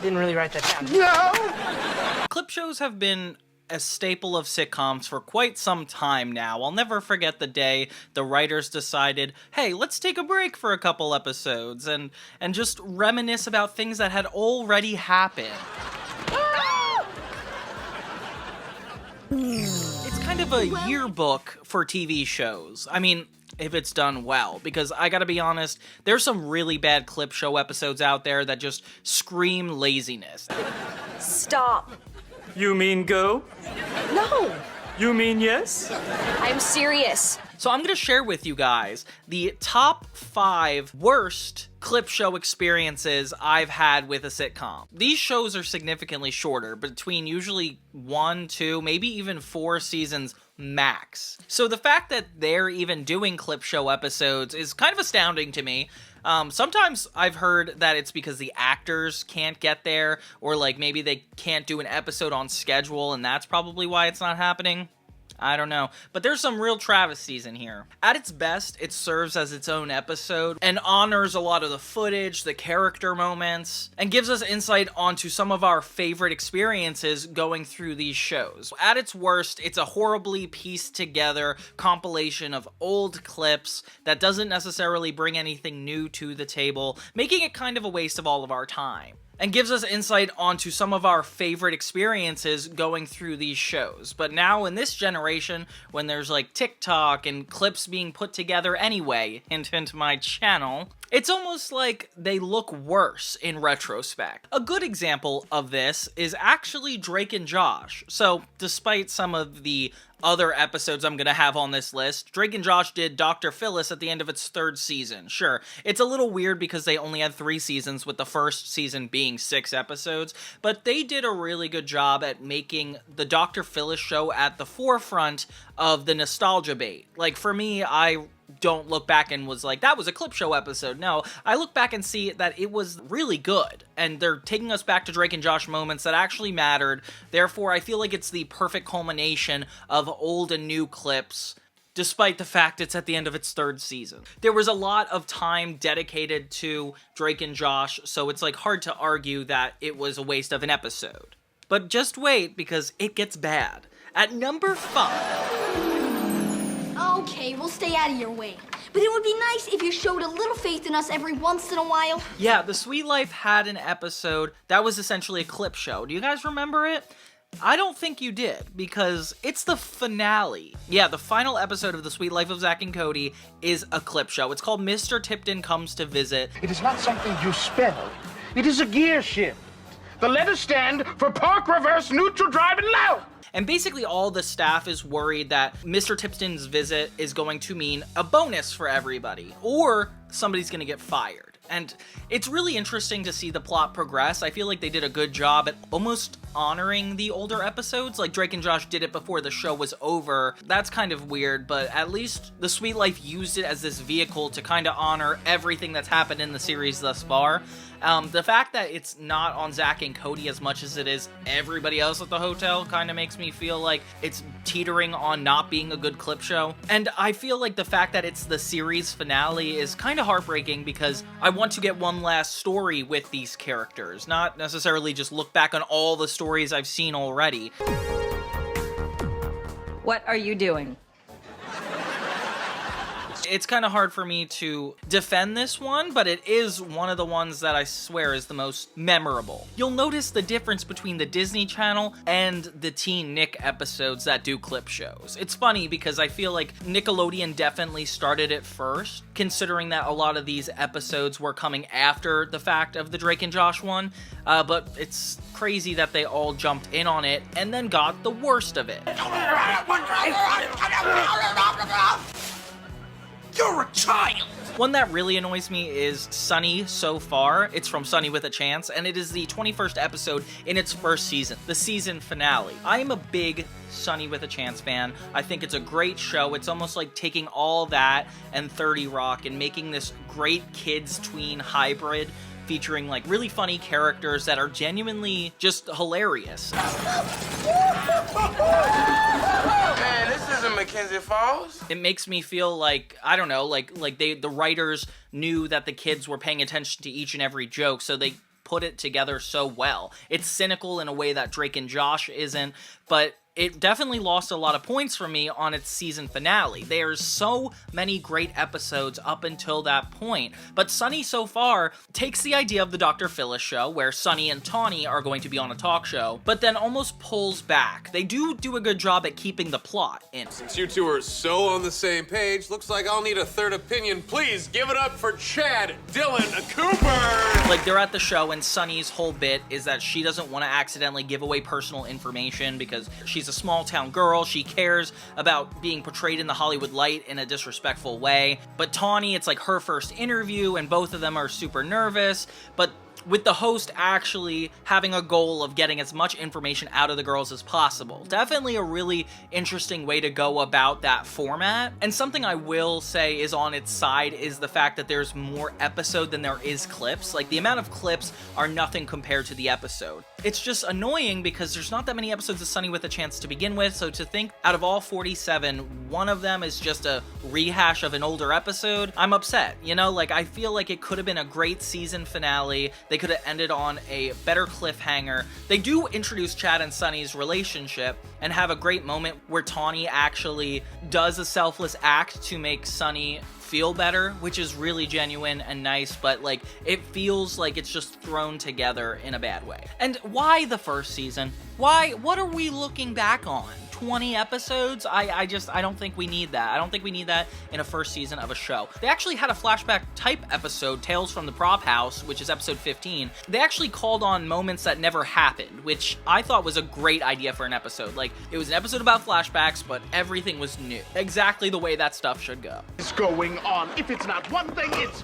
Speaker 15: Didn't really write that down. No!
Speaker 3: Clip shows have been a staple of sitcoms for quite some time now. I'll never forget the day the writers decided, hey, let's take a break for a couple episodes and just reminisce about things that had already happened. It's kind of a yearbook for TV shows. I mean, if it's done well, because I gotta be honest, there's some really bad clip show episodes out there that just scream laziness.
Speaker 10: Stop.
Speaker 12: You mean go?
Speaker 10: No.
Speaker 12: You mean yes?
Speaker 10: I'm serious.
Speaker 3: So I'm gonna share with you guys the top 5 worst clip show experiences I've had with a sitcom. These shows are significantly shorter, between usually 1, 2, maybe even 4 seasons max. So the fact that they're even doing clip show episodes is kind of astounding to me. Sometimes I've heard that it's because the actors can't get there, or like maybe they can't do an episode on schedule and that's probably why it's not happening. I don't know, but there's some real travesties in here. At its best, it serves as its own episode and honors a lot of the footage, the character moments, and gives us insight onto some of our favorite experiences going through these shows. At its worst, it's a horribly pieced together compilation of old clips that doesn't necessarily bring anything new to the table, making it kind of a waste of all of our time. And gives us insight onto some of our favorite experiences going through these shows. But now in this generation, when there's like TikTok and clips being put together anyway, hint hint my channel, it's almost like they look worse in retrospect. A good example of this is actually Drake and Josh. So despite some of the other episodes I'm gonna have on this list, Drake and Josh did Dr. Phyllis at the end of its 3rd season. Sure, it's a little weird because they only had 3 seasons, with the first season being 6 episodes, but they did a really good job at making the Dr. Phyllis show at the forefront of the nostalgia bait. Like, for me, I don't look back and was like, that was a clip show episode. No, I look back and see that it was really good, and they're taking us back to Drake and Josh moments that actually mattered. Therefore, I feel like it's the perfect culmination of old and new clips, despite the fact it's at the end of its 3rd season. There was a lot of time dedicated to Drake and Josh, so it's like hard to argue that it was a waste of an episode. But just wait, because it gets bad. At number 5...
Speaker 7: Okay, we'll stay out of your way. But it would be nice if you showed a little faith in us every once in a while.
Speaker 3: Yeah, The Sweet Life had an episode that was essentially a clip show. Do you guys remember it? I don't think you did, because it's the finale. Yeah, the final episode of The Sweet Life of Zack and Cody is a clip show. It's called Mr. Tipton Comes to Visit.
Speaker 2: It is not something you spell. It is a gear shift. The letters stand for park, reverse, neutral, drive, and low.
Speaker 3: And basically all the staff is worried that Mr. Tipton's visit is going to mean a bonus for everybody, or somebody's gonna get fired. And it's really interesting to see the plot progress. I feel like they did a good job at almost honoring the older episodes, like Drake and Josh did it before the show was over. That's kind of weird, but at least The Sweet Life used it as this vehicle to kind of honor everything that's happened in the series thus far. The fact that it's not on Zack and Cody as much as it is everybody else at the hotel kind of makes me feel like it's teetering on not being a good clip show. And I feel like the fact that it's the series finale is kind of heartbreaking, because I want to get one last story with these characters, not necessarily just look back on all the stories I've seen already.
Speaker 9: What are you doing?
Speaker 3: It's kind of hard for me to defend this one, but it is one of the ones that I swear is the most memorable. You'll notice the difference between the Disney Channel and the Teen Nick episodes that do clip shows. It's funny because I feel like Nickelodeon definitely started it first, considering that a lot of these episodes were coming after the fact of the Drake and Josh one, but it's crazy that they all jumped in on it and then got the worst of it.
Speaker 2: You're a child!
Speaker 3: One that really annoys me is Sunny So Far. It's from Sunny with a Chance, and it is the 21st episode in its first season, the season finale. I am a big Sunny with a Chance fan. I think it's a great show. It's almost like taking all that and 30 Rock and making this great kids tween hybrid featuring like really funny characters that are genuinely just hilarious.
Speaker 2: Man, this isn't Mackenzie Falls.
Speaker 3: It makes me feel like, I don't know, like the writers knew that the kids were paying attention to each and every joke, so they put it together so well. It's cynical in a way that Drake and Josh isn't, but it definitely lost a lot of points for me on its season finale. There's so many great episodes up until that point, but Sunny So Far takes the idea of the Dr. Phyllis show, where Sunny and Tawny are going to be on a talk show, but then almost pulls back. They do a good job at keeping the plot in.
Speaker 4: Since you two are so on the same page, looks like I'll need a third opinion. Please give it up for Chad Dylan Cooper!
Speaker 3: Like, they're at the show, and Sunny's whole bit is that she doesn't want to accidentally give away personal information because she's a small town girl. She cares about being portrayed in the Hollywood light in a disrespectful way. But Tawny, it's like her first interview, and both of them are super nervous. But with the host actually having a goal of getting as much information out of the girls as possible. Definitely a really interesting way to go about that format. And something I will say is on its side is the fact that there's more episode than there is clips. Like, the amount of clips are nothing compared to the episode. It's just annoying because there's not that many episodes of Sunny with a Chance to begin with, so to think out of all 47, one of them is just a rehash of an older episode, I'm upset. You know, like, I feel like it could have been a great season finale. They could have ended on a better cliffhanger. They do introduce Chad and Sunny's relationship and have a great moment where Tawny actually does a selfless act to make Sunny feel better, which is really genuine and nice, but like, it feels like it's just thrown together in a bad way. And why the first season? Why? What are we looking back on? 20 episodes? I don't think we need that. I don't think we need that in a first season of a show. They actually had a flashback type episode, Tales from the Prop House, which is episode 15. They actually called on moments that never happened, which I thought was a great idea for an episode. Like, it was an episode about flashbacks, but everything was new. Exactly the way that stuff should go.
Speaker 2: What's going on? If it's not one thing, it's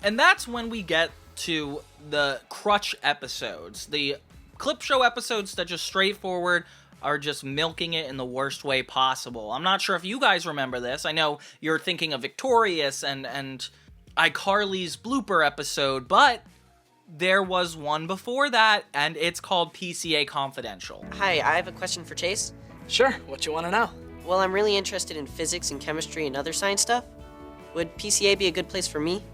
Speaker 3: And that's when we get to the crutch episodes, the clip show episodes that just straightforward are just milking it in the worst way possible. I'm not sure if you guys remember this. I know you're thinking of Victorious and iCarly's blooper episode, but there was one before that, and it's called PCA Confidential.
Speaker 9: Hi, I have a question for Chase.
Speaker 1: Sure, what you want to know?
Speaker 9: Well, I'm really interested in physics and chemistry and other science stuff. Would PCA be a good place for me?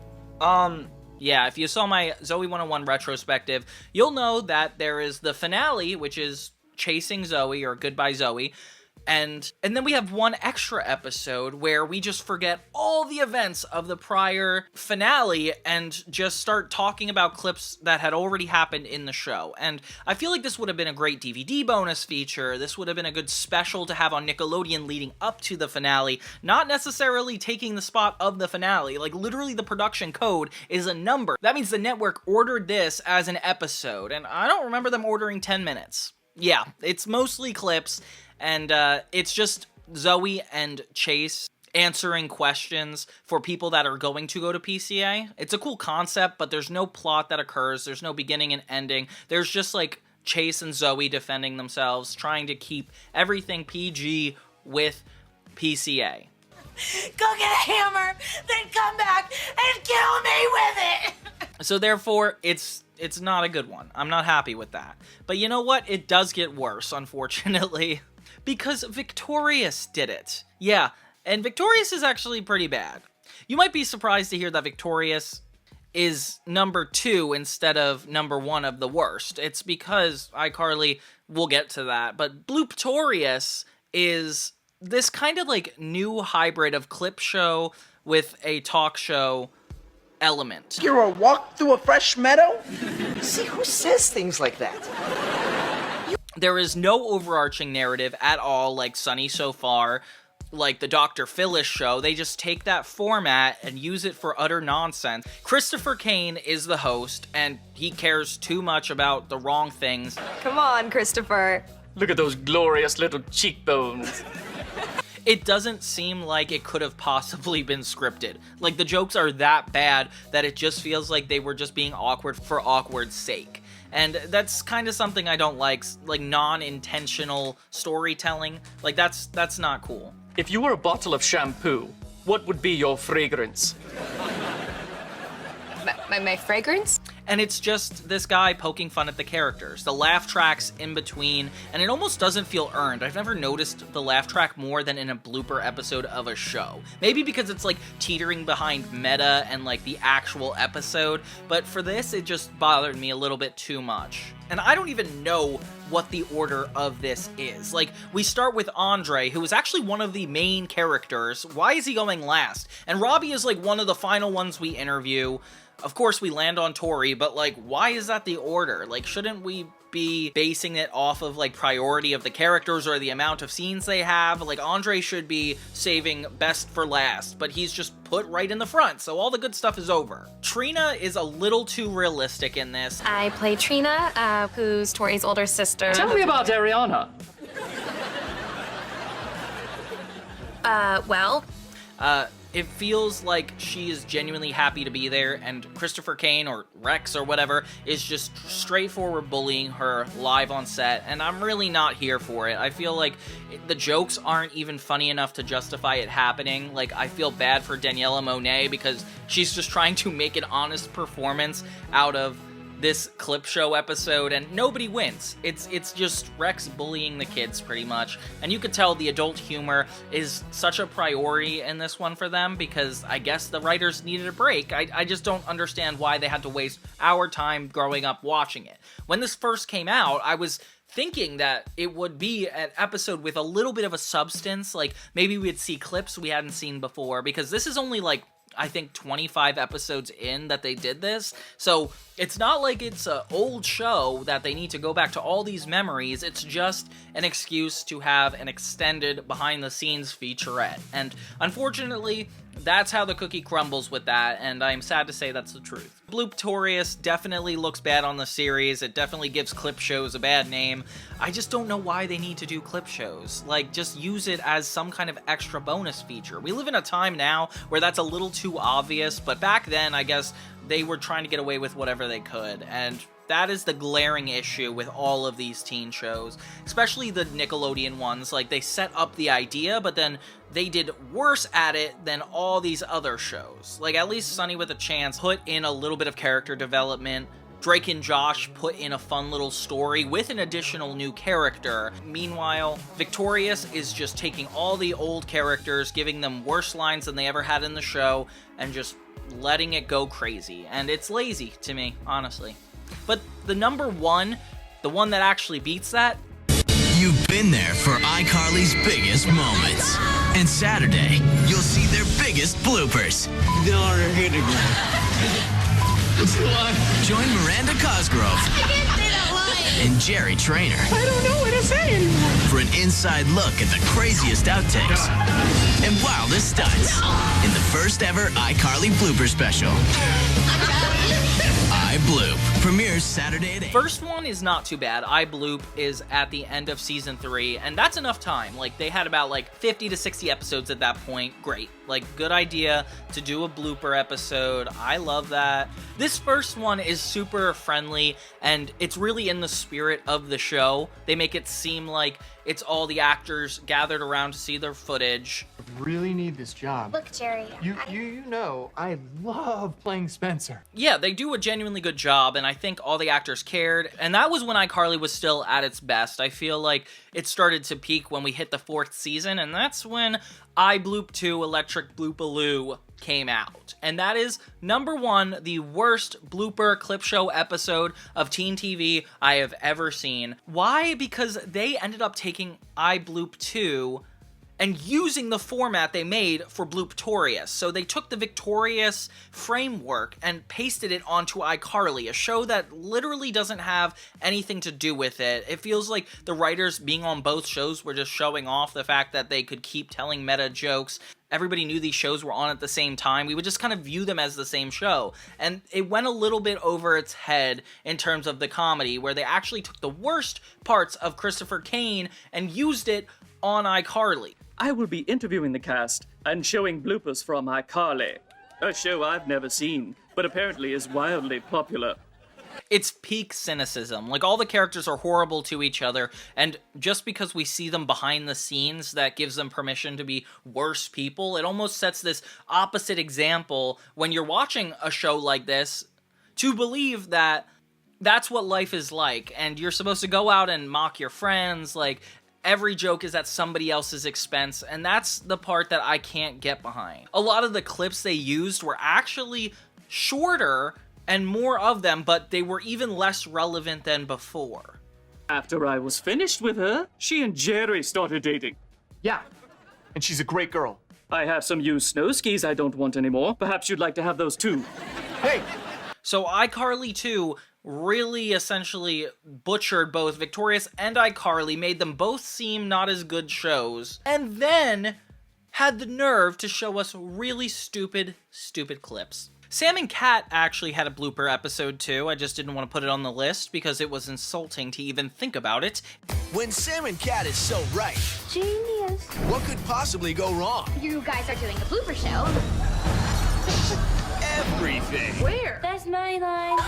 Speaker 3: Yeah, if you saw my Zoey 101 retrospective, you'll know that there is the finale, which is Chasing Zoey or Goodbye Zoey, and then we have one extra episode where we just forget all the events of the prior finale and just start talking about clips that had already happened in the show. And I feel like this would have been a great DVD bonus feature. This would have been a good special to have on Nickelodeon leading up to the finale, not necessarily taking the spot of the finale. Like, literally the production code is a number. That means the network ordered this as an episode, and I don't remember them ordering 10 minutes. Yeah, it's mostly clips, and it's just Zoey and Chase answering questions for people that are going to go to PCA. It's a cool concept, but there's no plot that occurs. There's no beginning and ending. There's just like Chase and Zoey defending themselves, trying to keep everything PG with PCA.
Speaker 1: Go get a hammer, then come back and kill me with it!
Speaker 3: So therefore, it's not a good one. I'm not happy with that. But you know what? It does get worse, unfortunately, because Victorious did it. Yeah, and Victorious is actually pretty bad. You might be surprised to hear that Victorious is number 2 instead of number 1 of the worst. It's because iCarly, we'll get to that, but Blooper is this kind of like new hybrid of clip show with a talk show element.
Speaker 23: You're a walk through a fresh meadow? See, who says things like that?
Speaker 3: There is no overarching narrative at all, like Sunny So Far, like the Dr. Phyllis show. They just take that format and use it for utter nonsense. Christopher Kane is the host, and he cares too much about the wrong things.
Speaker 24: Come on, Christopher.
Speaker 12: Look at those glorious little cheekbones.
Speaker 3: It doesn't seem like it could have possibly been scripted. Like, the jokes are that bad that it just feels like they were just being awkward for awkward's sake. And that's kind of something I don't like non-intentional storytelling. Like, that's not cool.
Speaker 12: If you were a bottle of shampoo, what would be your fragrance?
Speaker 10: My fragrance?
Speaker 3: And it's just this guy poking fun at the characters. The laugh tracks in between, and it almost doesn't feel earned. I've never noticed the laugh track more than in a blooper episode of a show. Maybe because it's like teetering behind meta and like the actual episode, but for this, it just bothered me a little bit too much. And I don't even know what the order of this is. Like, we start with Andre, who is actually one of the main characters. Why is he going last? And Robbie is like one of the final ones we interview. Of course, we land on Tori, but, like, why is that the order? Like, shouldn't we be basing it off of, like, priority of the characters or the amount of scenes they have? Like, Andre should be saving best for last, but he's just put right in the front, so all the good stuff is over. Trina is a little too realistic in this.
Speaker 10: I play Trina, who's Tori's older sister.
Speaker 12: Tell me about Ariana.
Speaker 10: Well...
Speaker 3: It feels like she is genuinely happy to be there, and Christopher Kane, or Rex or whatever, is just straightforward bullying her live on set, and I'm really not here for it. I feel like the jokes aren't even funny enough to justify it happening. Like, I feel bad for Daniela Monet because she's just trying to make an honest performance out of this clip show episode, and nobody wins. It's just Rex bullying the kids, pretty much. And you could tell the adult humor is such a priority in this one for them, because I guess the writers needed a break. I just don't understand why they had to waste our time growing up watching it. When this first came out, I was thinking that it would be an episode with a little bit of a substance, like maybe we'd see clips we hadn't seen before, because this is only like, I think 25 episodes in that they did this, so it's not like it's an old show that they need to go back to all these memories. It's just an excuse to have an extended behind-the-scenes featurette, and unfortunately, that's how the cookie crumbles with that, and I'm sad to say that's the truth. Blooptorious definitely looks bad on the series. It definitely gives clip shows a bad name. I just don't know why they need to do clip shows. Like, just use it as some kind of extra bonus feature. We live in a time now where that's a little too obvious, but back then, I guess, they were trying to get away with whatever they could, and that is the glaring issue with all of these teen shows, especially the Nickelodeon ones. Like, they set up the idea, but then they did worse at it than all these other shows. Like, at least Sunny with a Chance put in a little bit of character development. Drake and Josh put in a fun little story with an additional new character. Meanwhile, Victorious is just taking all the old characters, giving them worse lines than they ever had in the show, and just letting it go crazy. And it's lazy to me, honestly. But the number one, the one that actually beats that...
Speaker 11: You've been there for iCarly's biggest moments. And Saturday, you'll see their biggest bloopers. They're hitting me. Join Miranda Cosgrove and Jerry Trainer.
Speaker 2: I don't know what to say anymore.
Speaker 11: For an inside look at the craziest outtakes and wildest stunts in the first ever iCarly blooper special. iBloop premieres Saturday at 8.
Speaker 3: First one is not too bad. iBloop is at the end of season 3, and that's enough time. Like, they had about like 50 to 60 episodes at that point. Great. Like, good idea to do a blooper episode. I love that. This first one is super friendly, and it's really in the spirit of the show. They make it seem like it's all the actors gathered around to see their footage.
Speaker 13: I really need this job.
Speaker 8: Look, Jerry.
Speaker 13: You know, I love playing Spencer.
Speaker 3: Yeah, they do a genuinely good job, and I think all the actors cared, and that was when iCarly was still at its best. I feel like it started to peak when we hit the 4th season, and that's when iBloop 2 Electric Bloopaloo came out. And that is, number 1, the worst blooper clip show episode of teen TV I have ever seen. Why? Because they ended up taking iBloop 2 and using the format they made for Blooptorious. So they took the Victorious framework and pasted it onto iCarly, a show that literally doesn't have anything to do with it. It feels like the writers being on both shows were just showing off the fact that they could keep telling meta jokes. Everybody knew these shows were on at the same time. We would just kind of view them as the same show. And it went a little bit over its head in terms of the comedy, where they actually took the worst parts of Christopher Kane and used it on iCarly.
Speaker 12: I will be interviewing the cast and showing bloopers from iCarly, a show I've never seen, but apparently is wildly popular.
Speaker 3: It's peak cynicism. Like, all the characters are horrible to each other, and just because we see them behind the scenes, that gives them permission to be worse people. It almost sets this opposite example when you're watching a show like this to believe that that's what life is like, and you're supposed to go out and mock your friends, like, every joke is at somebody else's expense, and that's the part that I can't get behind. A lot of the clips they used were actually shorter and more of them, but they were even less relevant than before.
Speaker 12: After I was finished with her, she and Jerry started dating.
Speaker 13: Yeah, and she's a great girl.
Speaker 12: I have some used snow skis I don't want anymore. Perhaps you'd like to have those too.
Speaker 13: Hey!
Speaker 3: So iCarly 2 really essentially butchered both Victorious and iCarly, made them both seem not as good shows, and then had the nerve to show us really stupid clips. Sam and Cat actually had a blooper episode too. I just didn't want to put it on the list because it was insulting to even think about it.
Speaker 11: When Sam and Cat is so right,
Speaker 20: Genius.
Speaker 11: what could possibly go wrong?
Speaker 20: You guys are doing a blooper show.
Speaker 11: Everything.
Speaker 20: Where? That's my line.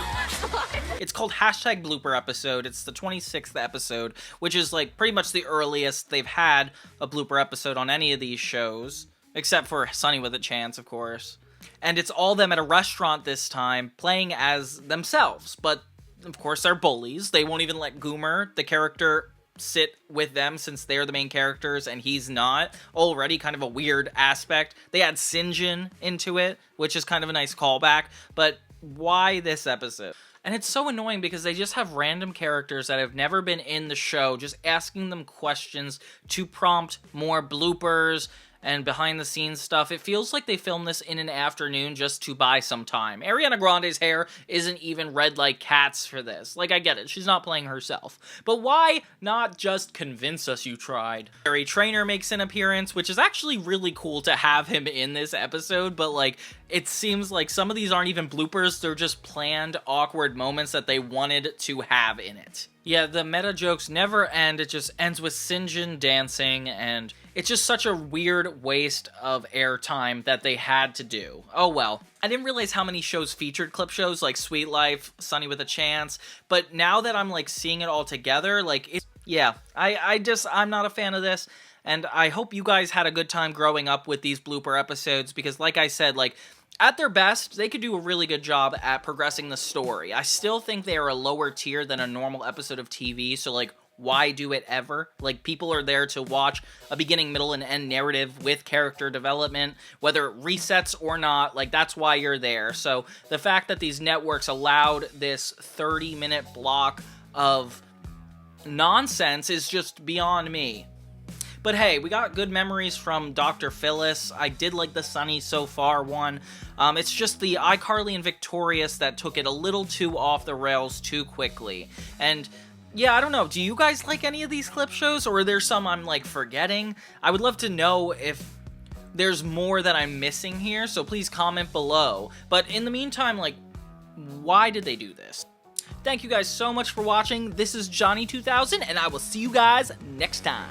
Speaker 3: It's called #blooper episode. It's the 26th episode, which is like pretty much the earliest they've had a blooper episode on any of these shows, except for Sunny with a Chance, of course. And it's all them at a restaurant this time, playing as themselves. But, of course, they're bullies. They won't even let Goomer, the character, sit with them since they're the main characters and he's not. Already kind of a weird aspect. They add Sinjin into it, which is kind of a nice callback. But why this episode? And it's so annoying because they just have random characters that have never been in the show, just asking them questions to prompt more bloopers and behind-the-scenes stuff. It feels like they filmed this in an afternoon just to buy some time. Ariana Grande's hair isn't even red like Cat's for this. Like, I get it, she's not playing herself. But why not just convince us you tried? Harry Trainer makes an appearance, which is actually really cool to have him in this episode, but, like, it seems like some of these aren't even bloopers, they're just planned, awkward moments that they wanted to have in it. Yeah, the meta jokes never end, it just ends with Sinjin dancing, and it's just such a weird waste of airtime that they had to do. Oh well. I didn't realize how many shows featured clip shows, like Sweet Life, Sunny with a Chance, but now that I'm, like, seeing it all together, like, yeah, I'm not a fan of this, and I hope you guys had a good time growing up with these blooper episodes, because like I said, like, at their best, they could do a really good job at progressing the story. I still think they are a lower tier than a normal episode of TV, so, like, why do it ever? Like, people are there to watch a beginning, middle, and end narrative with character development, whether it resets or not, like, that's why you're there. So, the fact that these networks allowed this 30-minute block of nonsense is just beyond me. But hey, we got good memories from Dr. Phyllis. I did like the Sunny So Far one. It's just the iCarly and Victorious that took it a little too off the rails too quickly. And yeah, I don't know, do you guys like any of these clip shows, or are there some I'm, like, forgetting? I would love to know if there's more that I'm missing here, so please comment below. But in the meantime, like, why did they do this? Thank you guys so much for watching. This is Johnny 2000, and I will see you guys next time.